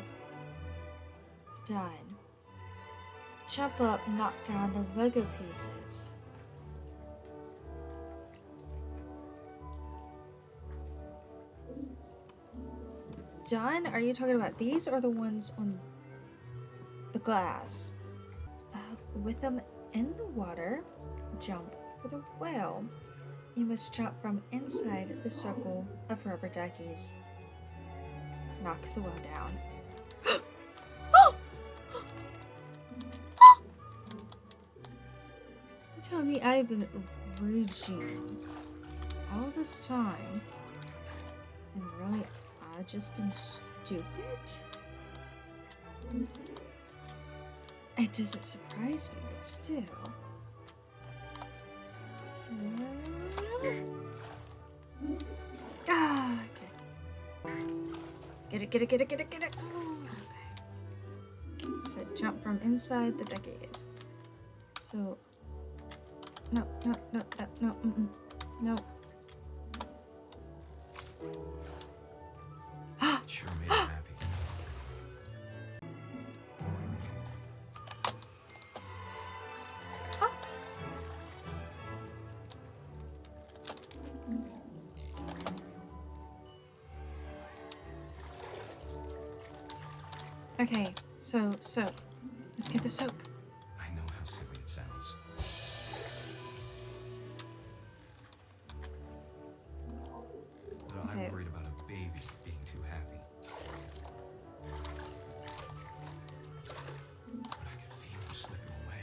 Done. Jump up, knock down the Lego pieces. Done? Are you talking about these or the ones on the glass? With them in the water, jump for the whale. You must jump from inside the circle of rubber duckies. Knock the whale down. You tell me I've been raging all this time, and really I've just been stupid? It doesn't surprise me, but still. Ah, okay. Get it, get it, get it, get it, get it. Okay. So jump from inside the decades. So, no, no, no, no, no, no. Sure made him happy. Okay, so soap. Let's get the soap. I know how silly it sounds. But Okay. I'm worried about a baby being too happy. But I could feel him slipping away.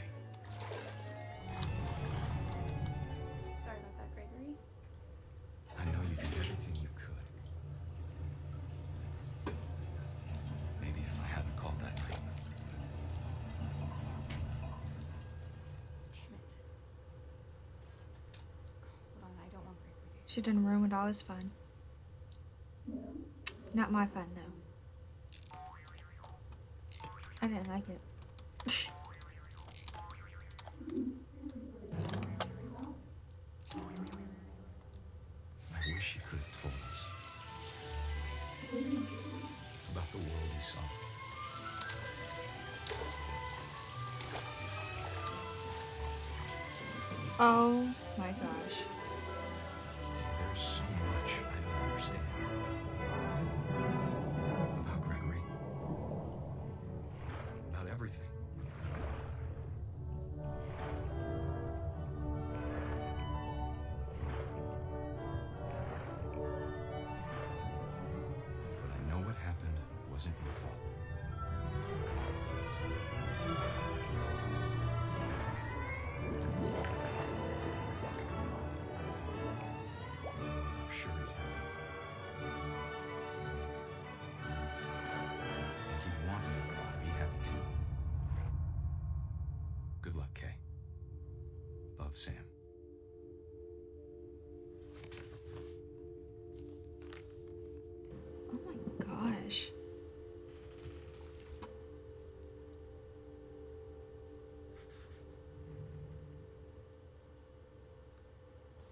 Sorry about that, Gregory. I know you did everything you could. Maybe if I hadn't called that night. Damn it. Hold on, I don't want Gregory. She didn't ruin all his fun. Not my fun, though. I didn't like it. I wish you could have told us about the world he saw. Oh my gosh. There's so much I don't understand about Gregory, about everything. But I know what happened wasn't your fault. love, Sam. Oh my gosh.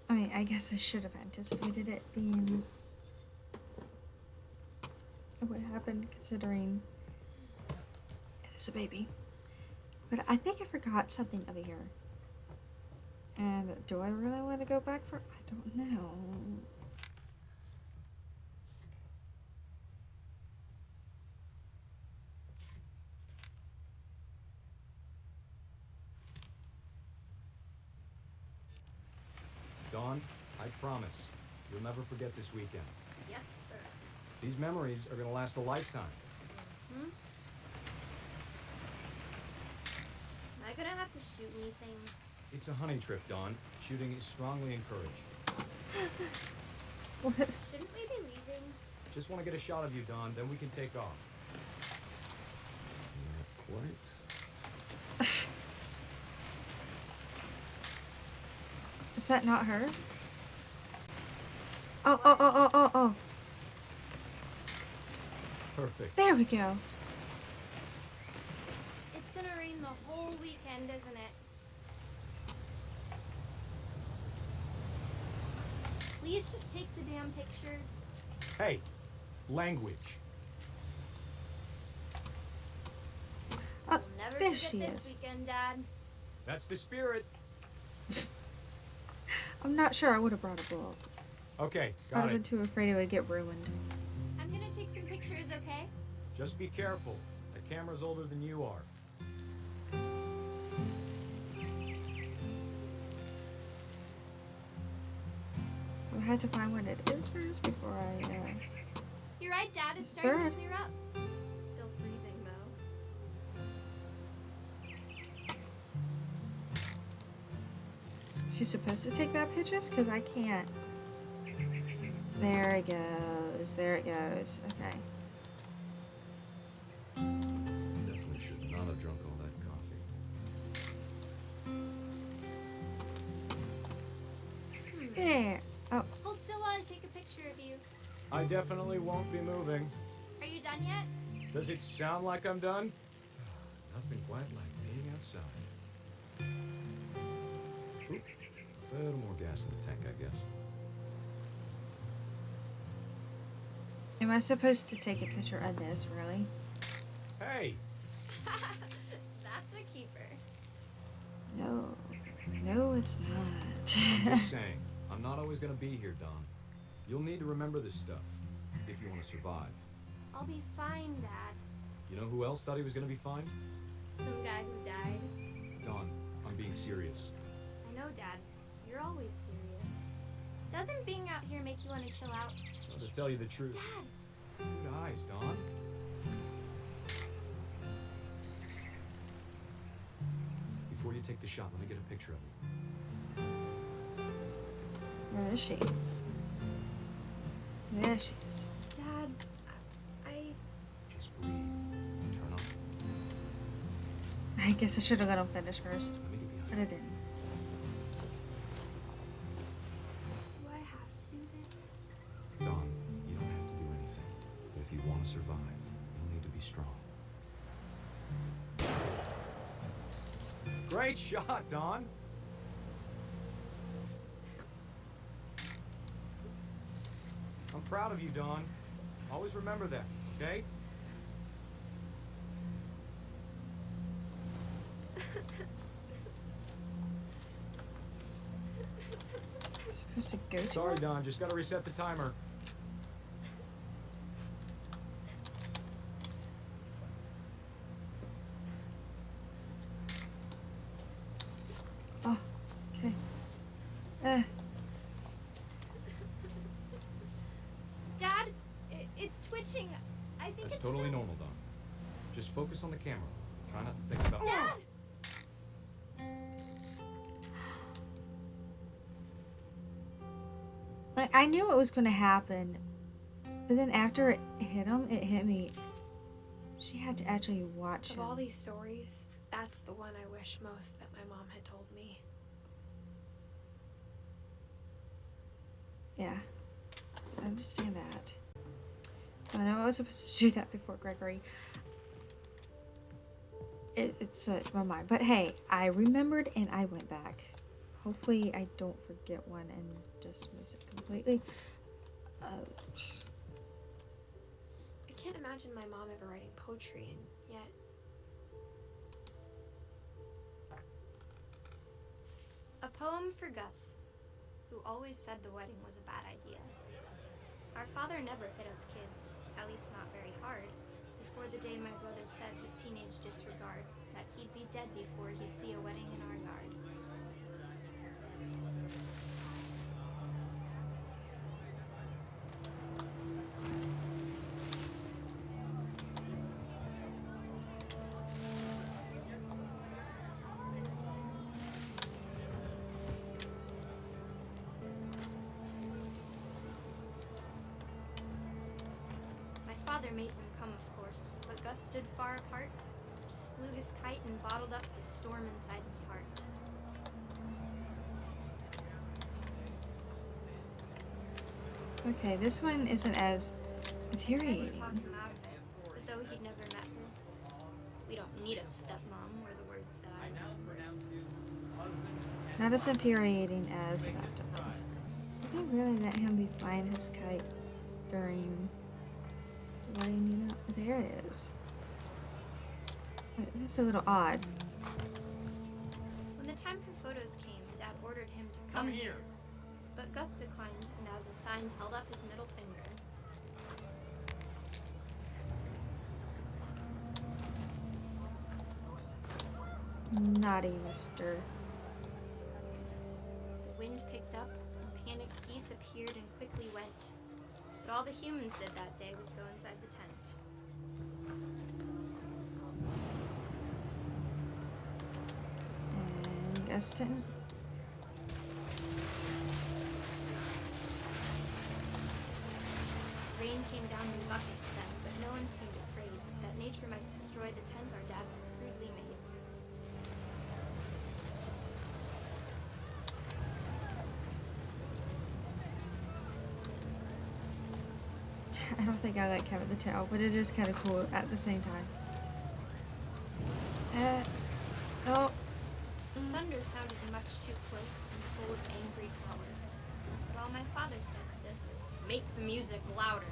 I mean, I guess I should have anticipated it being what happened, considering it is a baby. But I think I forgot something of a year. And do I really want to go back for? I don't know. Dawn, I promise, you'll never forget this weekend. Yes, sir. These memories are gonna last a lifetime. Hmm? Am I gonna have to shoot anything? It's a hunting trip, Dawn. Shooting is strongly encouraged. What? Shouldn't we be leaving? Just want to get a shot of you, Dawn, then we can take off. Not quite. Is that not her? Oh. Perfect. There we go. It's gonna rain the whole weekend, isn't it? Please just take the damn picture. Hey, language. We'll never there forget she this is. weekend, Dad. That's the spirit. I'm not sure I would have brought a book. Okay, I'd got have been it. too afraid it would get ruined. I'm gonna take some pictures, okay? Just be careful. The camera's older than you are. I had to find what it is first before I, You're right, Dad. It's starting bird. to clear up. Still freezing, though. She's supposed to take bad pictures? Because I can't. There it goes. There it goes. Okay. Definitely should not have drunk all that coffee. There. Oh, Hold still while I take a picture of you. I definitely won't be moving. Are you done yet? Does it sound like I'm done? Nothing quite like being outside. Oop, a little more gas in the tank, I guess. am I supposed to take a picture of this, really? Hey, That's a keeper. No. No, it's not. just saying, I'm not always gonna be here, Don. You'll need to remember this stuff if you want to survive. I'll be fine, Dad. You know who else thought he was gonna be fine? Some guy who died. Don, I'm being serious. I know, Dad. You're always serious. Doesn't being out here make you want to chill out? Well, to tell you the truth. Dad! Good eyes, Don. Before you take the shot, let me get a picture of you. Where is she? There she is. Dad, I... Just breathe. Turn on. I guess I should have let him finish first. Let me get the But I didn't. Do I have to do this? Don, you don't have to do anything. But if you want to survive, you'll need to be strong. Great shot, Don. I'm proud of you, Don. Always remember that, okay? I'm supposed to go to Sorry, her? Don. Just gotta reset the timer. Oh, okay. Dad, it's twitching. I think That's it's... totally normal, Don. Just focus on the camera. Try not to think about... Dad! Like, I knew it was going to happen, but then after it hit him, it hit me. She had to actually watch Of him. all these stories, that's the one I wish most that my mom had told me. Yeah, I understand that. So I know I was supposed to do that before Gregory. It's slipped my mind. But hey, I remembered and I went back. Hopefully I don't forget one and just miss it completely. I can't imagine my mom ever writing poetry, and yet... A poem for Gus, who always said the wedding was a bad idea. Our father never hit us kids, at least not very hard, before the day my brother said with teenage disregard that he'd be dead before he'd see a wedding in our yard. Father made him come, of course, but Gus stood far apart, just flew his kite and bottled up the storm inside his heart. Okay, this one isn't as infuriating. I tried to talk him out of it, but though he'd never met her, we don't need a stepmom, were the words that I remember. Not as infuriating as the laptop. Did they really let him be flying his kite during... You know, there it is. It's a little odd. When the time for photos came, Dad ordered him to come here. But Gus declined, and as a sign held up his middle finger. Naughty, mister. The wind picked up, and panicked geese appeared and quickly went. But all the humans did that day was go inside the tent. And Gus didn't. Rain came down in buckets then, but no one seemed afraid that nature might destroy the tent our dad had crudely made. I don't think I like having the tail, but it is kind of cool at the same time. Oh. Thunder sounded much too close and full of angry power. But all my father said to this was, "Make the music louder."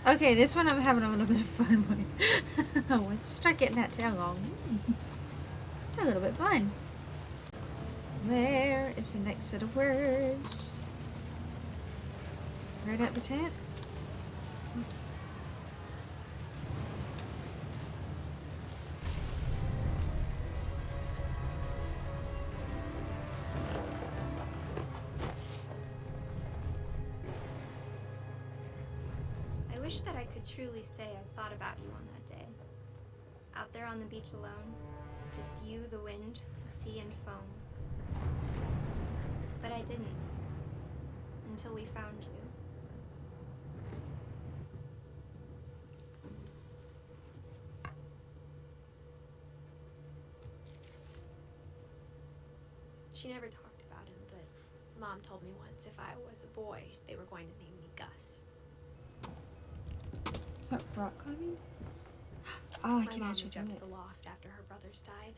Okay, this one I'm having a little bit of fun with. Once you start getting that tail long, it's a little bit fun. Where is the next set of words? Right at the tent? I wish that I could truly say I thought about you on that day. Out there on the beach alone, just you, the wind, the sea, and foam. But I didn't. Until we found you. She never talked about him, but Mom told me once if I was a boy, they were going to name me Gus. What, rock climbing? Oh, I My can mom actually moved do up it. to the loft after her brothers died.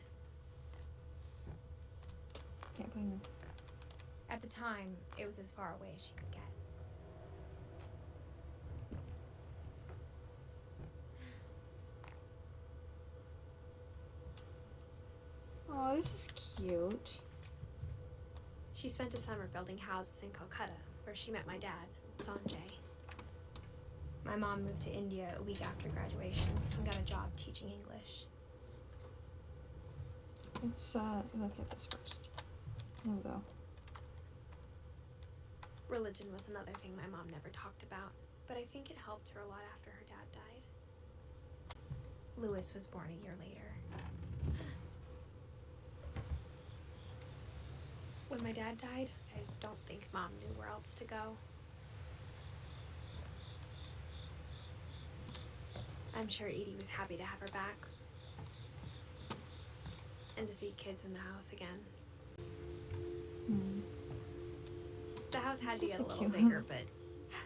Can't blame her. At the time, it was as far away as she could get. Oh, this is cute. She spent a summer building houses in Calcutta, where she met my dad, Sanjay. My mom moved to India a week after graduation and got a job teaching English. Let's look at this first. There we go. Religion was another thing my mom never talked about, but I think it helped her a lot after her dad died. Lewis was born a year later. When my dad died, I don't think Mom knew where else to go. I'm sure Edie was happy to have her back. and to see kids in the house again. Hmm. The house had to This is get a so little cute. bigger, but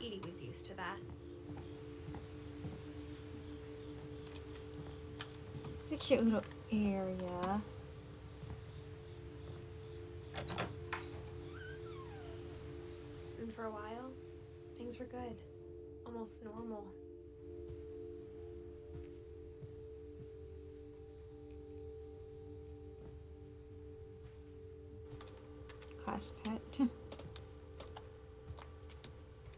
Edie was used to that. It's a cute little area. And for a while, things were good. Almost normal. Class pet.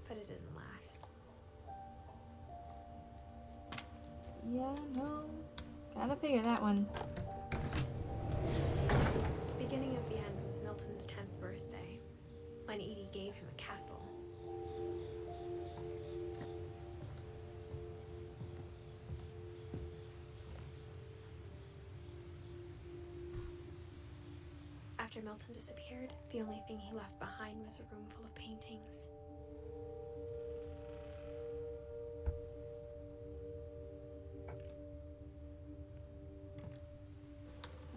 But it didn't last. Yeah, no. Gotta figure that one. The beginning of the end was Milton's 10th birthday, when Edie gave him a castle. After Milton disappeared, the only thing he left behind was a room full of paintings.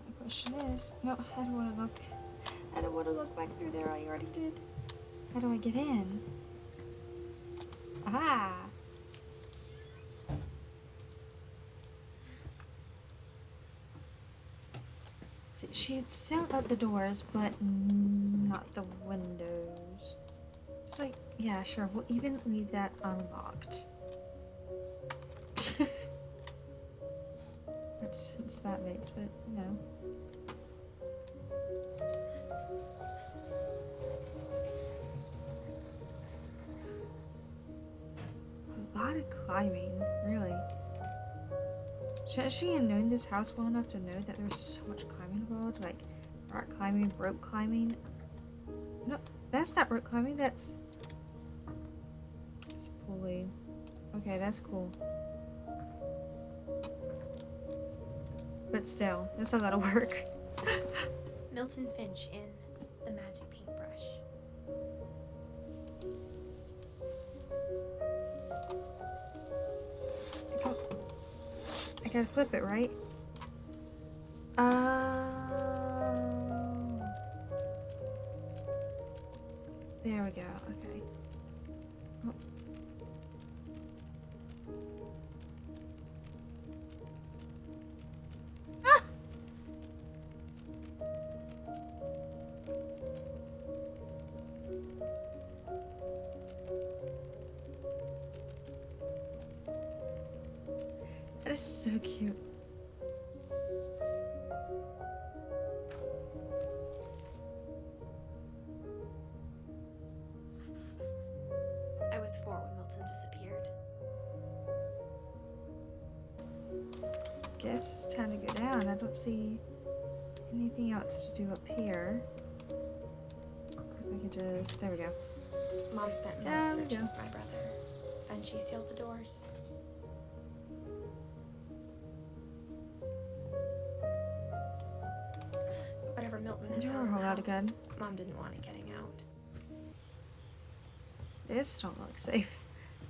The question is, no, I don't want to look. I don't want to look back through there. I already did. How do I get in? Ah! See, she had sealed up the doors, but not the windows. It's like, yeah, sure, we'll even leave that unlocked. What sense that makes, but no. A lot of climbing, really. Should she have known this house well enough to know that there's so much climbing involved? Like, rock climbing, rope climbing. No, that's not rope climbing, that's a pulley. Okay, that's cool. But still, that's a lot of work. Milton Finch in The Magic Paintbrush. I gotta flip it, right? There we go, okay. Oh. Ah! That is so cute. I was 4 when Milton disappeared. Guess it's time to go down. I don't see anything else to do up here. If I could just, there we go. Mom spent There months we searching go. for my brother. Then she sealed the doors. Whatever Milton had You're found in the allowed to house, gun. Mom didn't want it getting out. This don't look safe.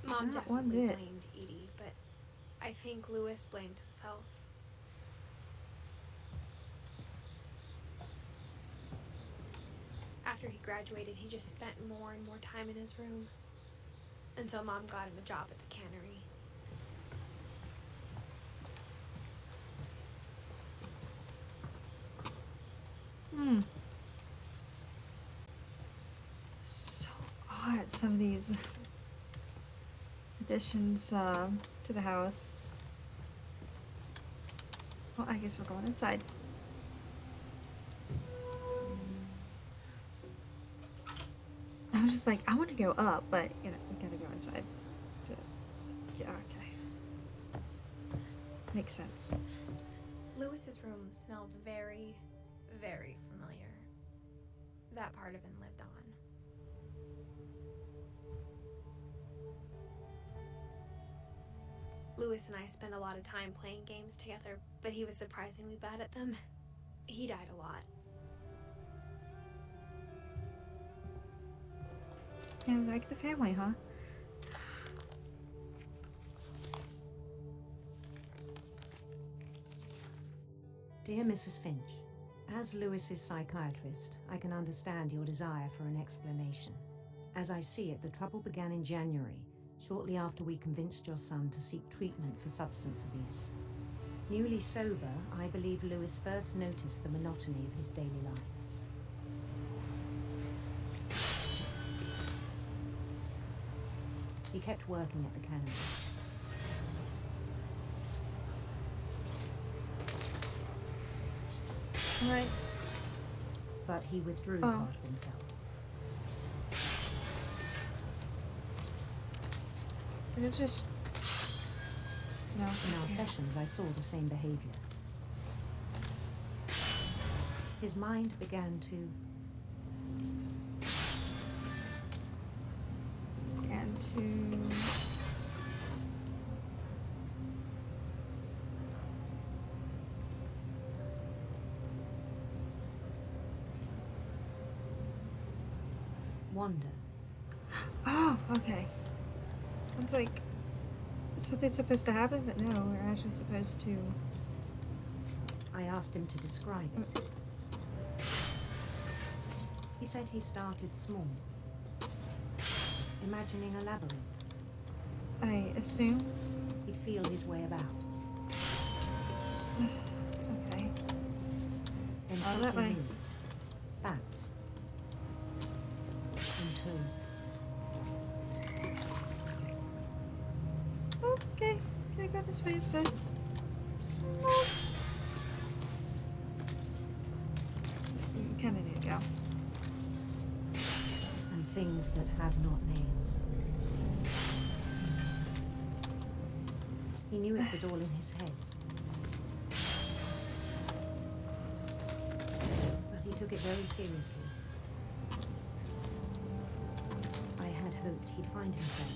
Mom Not one definitely bit. blamed Edie, but I think Lewis blamed himself. After he graduated, he just spent more and more time in his room. Until Mom got him a job at the cannery. So odd, some of these additions to the house. Well, I guess we're going inside. I was just like, I want to go up, but you know, we gotta go inside. Yeah, okay. Makes sense. Lewis's room smelled very, very familiar. That part of him lived on. Lewis and I spent a lot of time playing games together, but he was surprisingly bad at them. He died a lot. Yeah, like the family, huh? Dear Mrs. Finch, As Lewis's psychiatrist, I can understand your desire for an explanation. As I see it, the trouble began in January, shortly after we convinced your son to seek treatment for substance abuse. Newly sober, I believe Lewis first noticed the monotony of his daily life. He kept working at the cannery. Right. But he withdrew part of himself. It just... No. In our sessions, I saw the same behavior. His mind began to... wander. Oh, okay. I was like, something's supposed to happen, but no, we're actually supposed to... I asked him to describe it. He said he started small, imagining a labyrinth. I assume? He'd feel his way about. Okay. Then Oh, that way. new. Bats. And toads. Okay, can I go this way instead? Kinda need to go. And things that have not names. He knew it was all in his head. But he took it very seriously. I had hoped he'd find himself.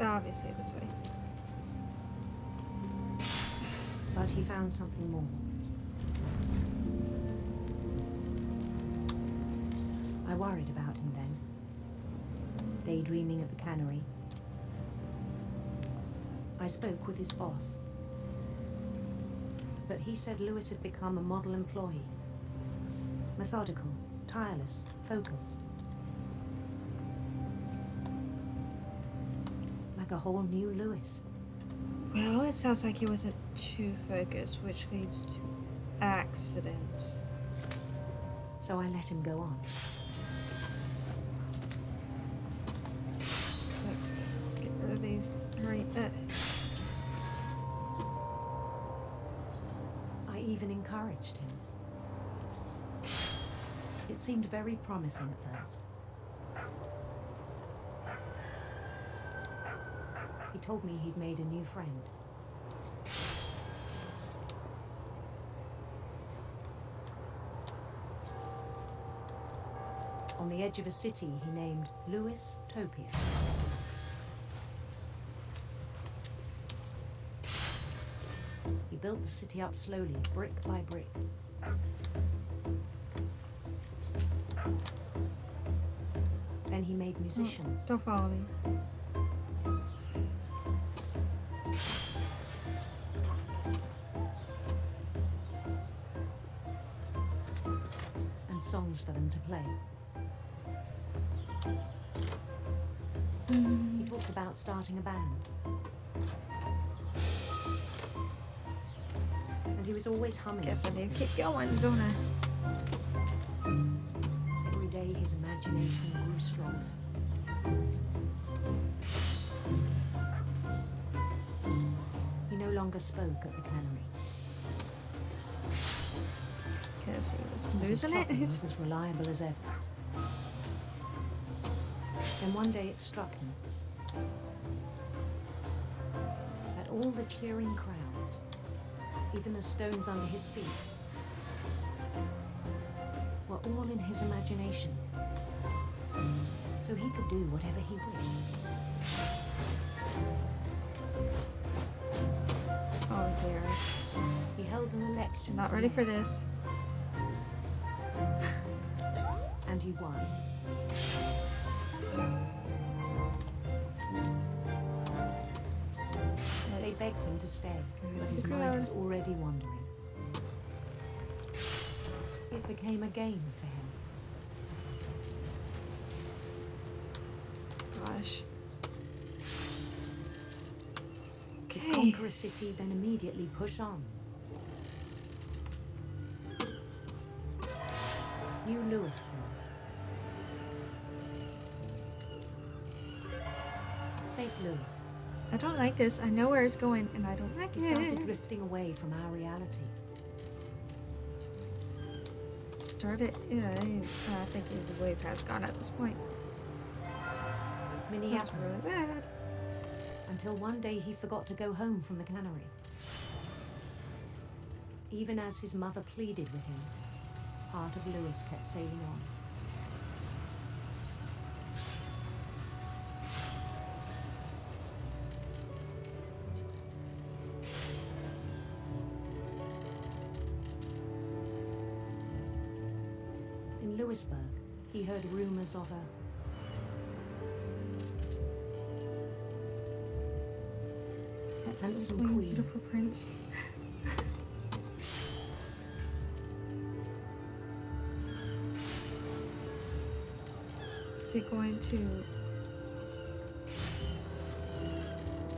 Obviously this way. But he found something more. I worried about him then. Daydreaming at the cannery. I spoke with his boss. But he said Lewis had become a model employee. Methodical, tireless, focused. Like a whole new Lewis. Well, it sounds like he wasn't too focused, which leads to accidents. So I let him go on. Let's get rid of these right there. I even encouraged him. It seemed very promising at first. He told me he'd made a new friend. On the edge of a city he named Lewis Topia. He built the city up slowly, brick by brick. Then he made musicians. Don't follow me. And songs for them to play. He talked about starting a band. And he was always humming. Guess I need to keep going, don't I? Every day his imagination grew stronger. He no longer spoke at the cannery. Because he was But his losing it. chopping was as reliable as ever. Then one day it struck him that all the cheering crowds, even the stones under his feet, were all in his imagination. So he could do whatever he wished. Oh dear. He held an election. Not ready for this. And he won. begged him to stay, but his God. mind was already wandering. It became a game for him. Gosh. To Okay. conquer a city, then immediately push on. New Louisville. St. Louis. I don't like this. I know where it's going, and I don't like We started it. drifting away from our reality. Yeah, I think he's way past gone at this point. Minneapolis. Sounds really bad. Until one day he forgot to go home from the cannery. Even as his mother pleaded with him, part of Lewis kept sailing on. In Lewisburg, he heard rumors of a handsome queen. Beautiful prince. Is he going to...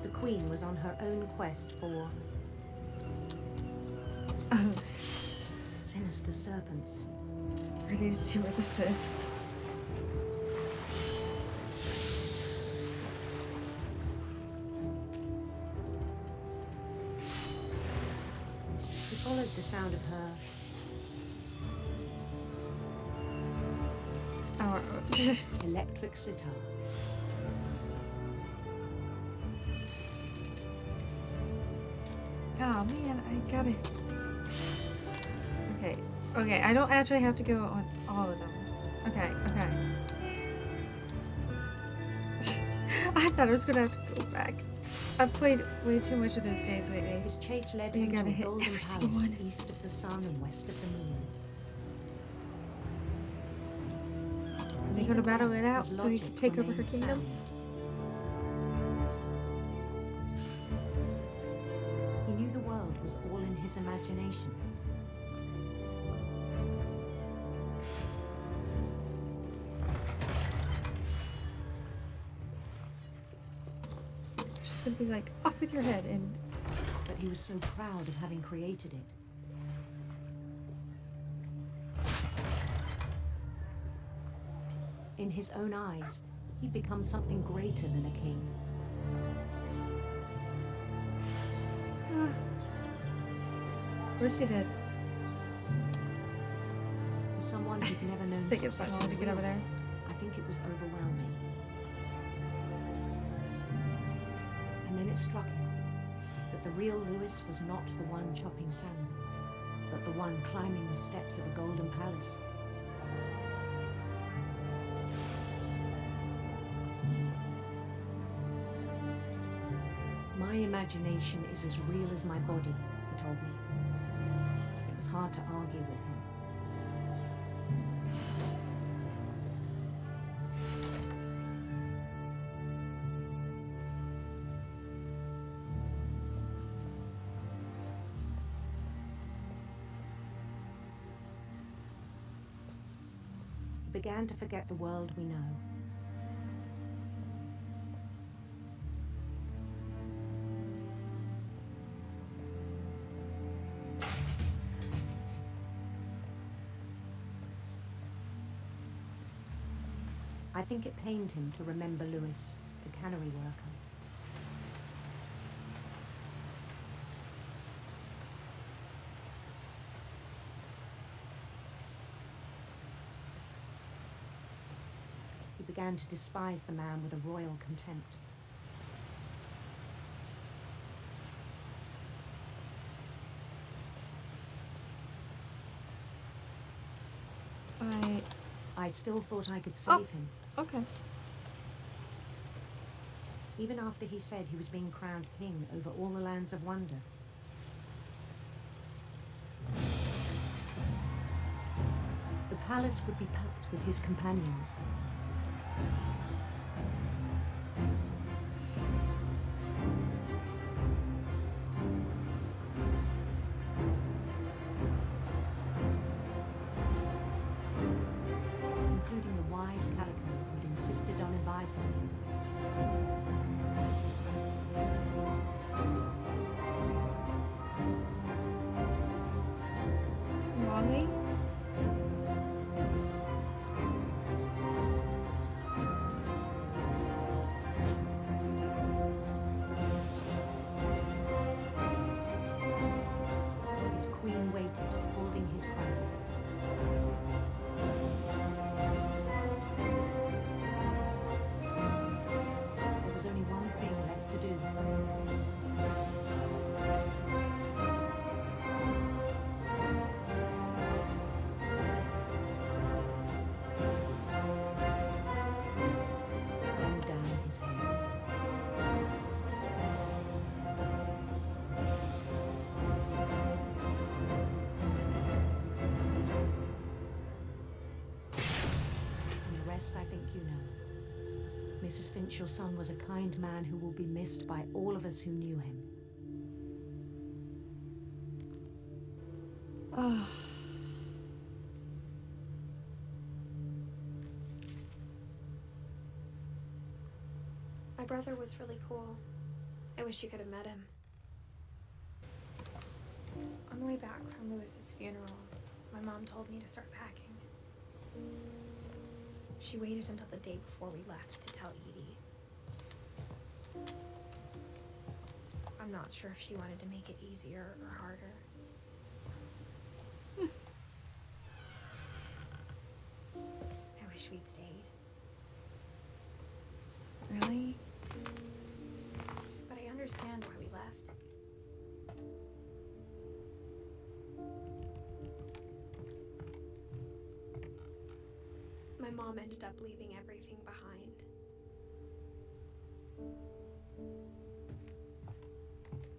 The queen was on her own quest for Oh, sinister serpents. ready to see what this is. He followed the sound of her Oh, electric sitar. oh man, I got it. Okay, okay, I don't actually have to go on all of them. Okay, okay. I thought I was gonna have to go back. I've played way too much of those games lately. His chase led You him to gotta a hit golden every single palace one. east of the sun and west of the moon. They go to Even battle then, it out his so he logic can take over her remained kingdom. sound. He knew the world was all in his imagination. She's gonna be like, off with your head, and But he was so proud of having created it. In his own eyes, he'd become something greater than a king. where's he dead? For someone who'd never known Take it so success long in to the get over real there. world, I think it was overwhelming. And then it struck him that the real Lewis was not the one chopping salmon, but the one climbing the steps of a golden palace. My imagination is as real as my body, he told me. It was hard to argue with him. He began to forget the world we know. I think it pained him to remember Lewis, the cannery worker. He began to despise the man with a royal contempt. I still thought I could save him. Okay. Even after he said he was being crowned king over all the lands of wonder. The palace would be packed with his companions. Miss Calico, who'd insisted on inviting him. Molly? His queen waited, holding his crown. There was only one thing left to do. Bend down his head. And the rest I think you know. Mrs. Finch, your son was a kind man who will be missed by all of us who knew him. Oh. My brother was really cool. I wish you could have met him. On the way back from Lewis's funeral, my mom told me to start packing. She waited until the day before we left to tell Edie. I'm not sure if she wanted to make it easier or harder. I wish we'd stayed. Really? But I understand why we left. My mom ended up leaving everything behind.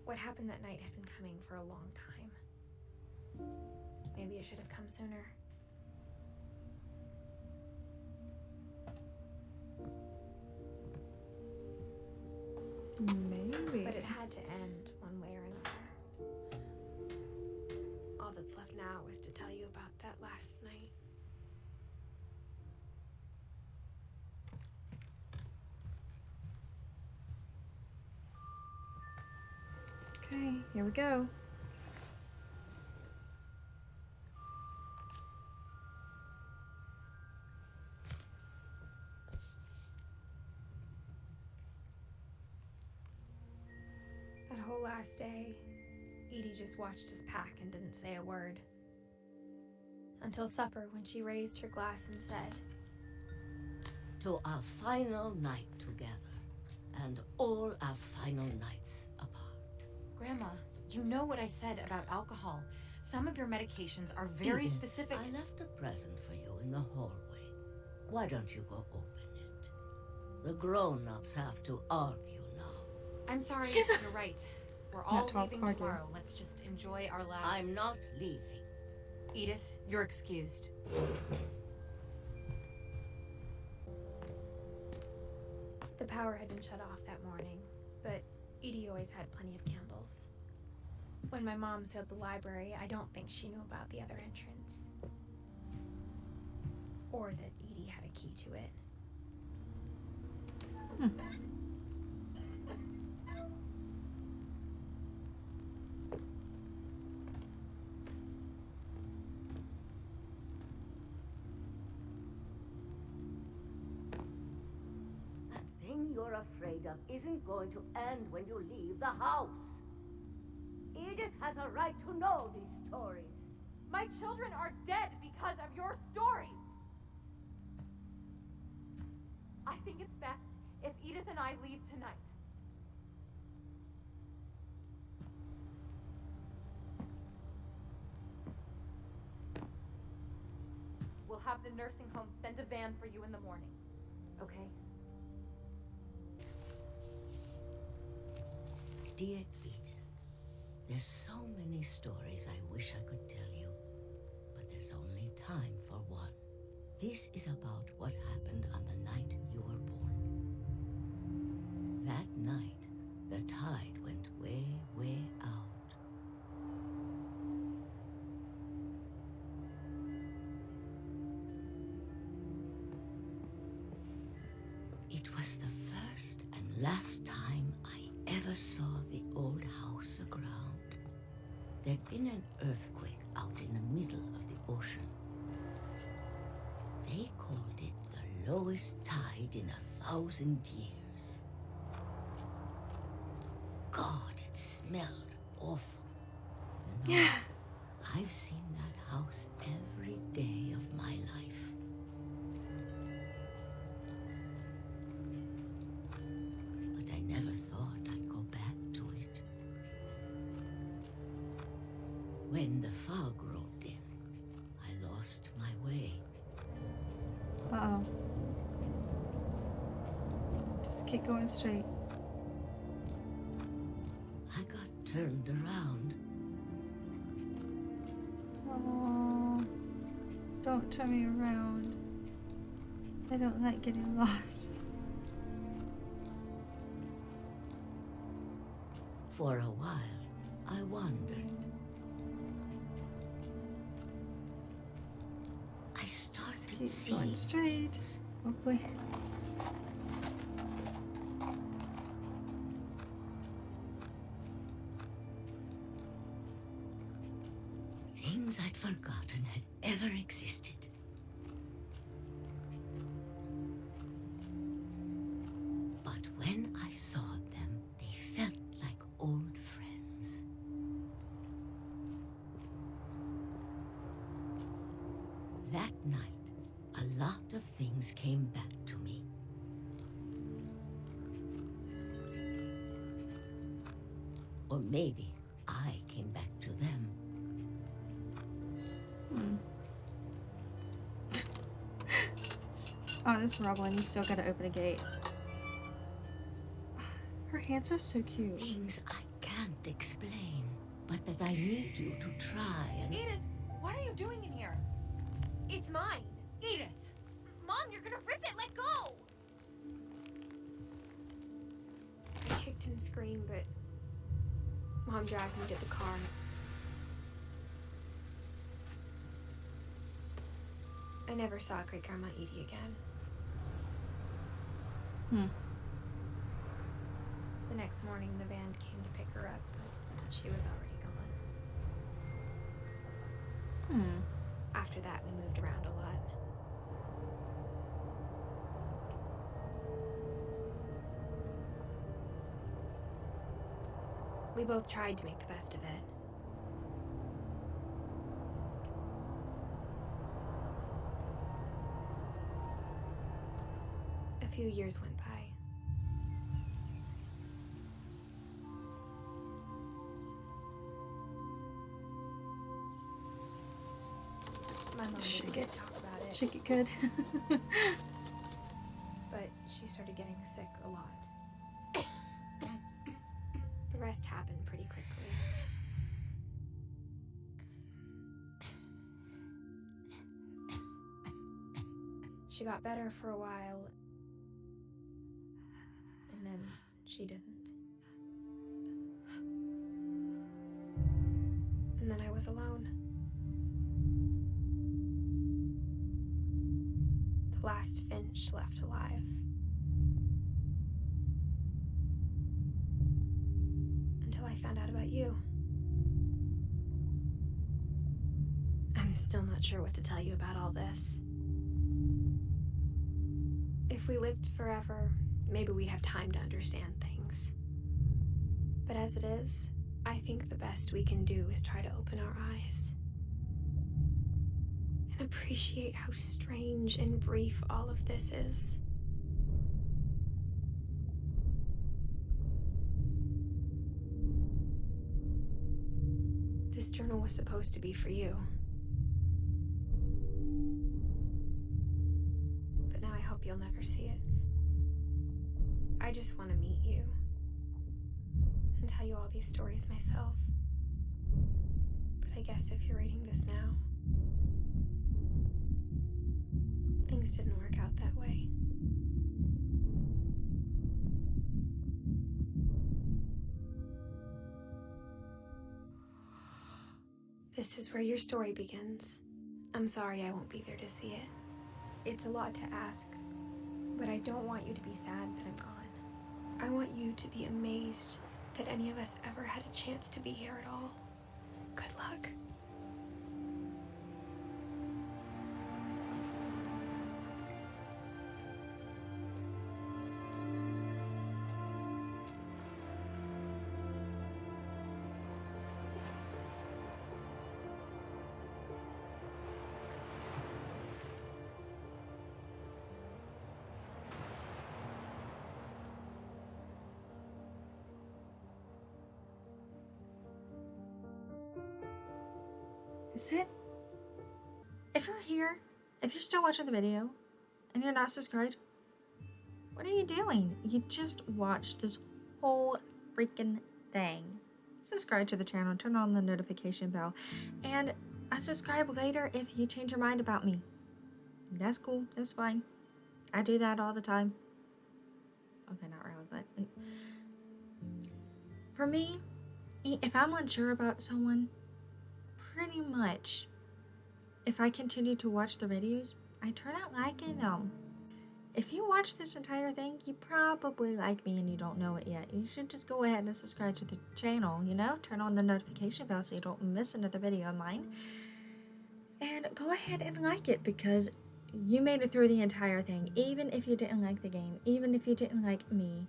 What happened that night had been coming for a long time. Maybe it should have come sooner. Maybe. But it had to end one way or another. All that's left now is to tell you about that last night. Okay, here we go. That whole last day, Edie just watched us pack and didn't say a word. Until supper, when she raised her glass and said, "To our final night together, and all our final nights apart." Grandma, you know what I said about alcohol. Some of your medications are very Edith, specific. I left a present for you in the hallway. Why don't you go open it? The grown-ups have to argue now. I'm sorry, you're right. We're all leaving argue. tomorrow. Let's just enjoy our last... I'm not leaving. Edith, you're excused. the power had been shut off that morning, but Edie always had plenty of candles. When my mom sealed the library, I don't think she knew about the other entrance. Or that Edie had a key to it. That thing you're afraid of isn't going to end when you leave the house. Edith has a right to know these stories. My children are dead because of your stories. I think it's best if Edith and I leave tonight. We'll have the nursing home send a van for you in the morning, okay? Dear Edith, there's so many stories I wish I could tell you, but there's only time for one. This is about what happened on the night you were born. That night, the tide went way, way out. It was the first and last time I ever saw the old house aground. There'd been an earthquake out in the middle of the ocean. They called it the lowest tide in 1,000 years. God, it smelled awful. You know, I've seen that house every day of my life. But I never thought I'd go back to it. When the fog rolled in, I lost my way. Uh-oh. Just keep going straight. I got turned around. Oh, don't turn me around. I don't like getting lost. For a while, I wandered. I started Keep seeing going straight. things. Hopefully. Things I'd forgotten had ever existed. But when I saw them, they felt like old friends. That night, a lot of things came back to me. Or maybe I came back to them. Oh, this rumbling. You still gotta open a gate. Her hands are so cute. Things I can't explain, but that I need you to try and... Edith, what are you doing in here? It's mine. Edith! Mom, you're gonna rip it. Let go. I kicked and screamed, but Mom dragged me to the car. I never saw Great Grandma Edie again. The next morning, the van came to pick her up, but she was already gone. After that, we moved around a lot. We both tried to make the best of it. A few years went by. My mom didn't want to talk about it, Shake it good. but she started getting sick a lot. The rest happened pretty quickly. She got better for a while, and then she didn't. And then I was alone. The last Finch left alive. Until I found out about you. I'm still not sure what to tell you about all this. If we lived forever, maybe we'd have time to understand things. But as it is, I think the best we can do is try to open our eyes and appreciate how strange and brief all of this is. This journal was supposed to be for you. But now I hope you'll never see it. I just want to meet you and tell you all these stories myself. But I guess if you're reading this now, things didn't work out that way. This is where your story begins. I'm sorry I won't be there to see it. It's a lot to ask, But I don't want you to be sad that I'm gone. I want you to be amazed that any of us ever had a chance to be here at all. Good luck. Is it? If you're here, if you're still watching the video, and you're not subscribed, what are you doing? You just watched this whole freaking thing. Subscribe to the channel, turn on the notification bell, and unsubscribe later if you change your mind about me. That's cool, that's fine. I do that all the time. Okay, not really, but for me, if I'm unsure about someone, pretty much, if I continue to watch the videos, I turn out liking them. If you watch this entire thing, you probably like me and you don't know it yet. You should just go ahead and subscribe to the channel, you know? Turn on the notification bell so you don't miss another video of mine. And go ahead and like it because you made it through the entire thing. Even if you didn't like the game, even if you didn't like me,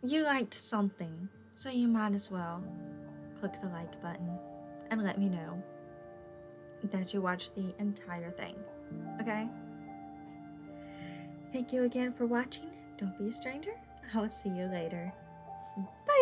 you liked something. So you might as well click the like button and let me know that you watched the entire thing. Okay? Thank you again for watching. Don't be a stranger. I'll see you later. Bye!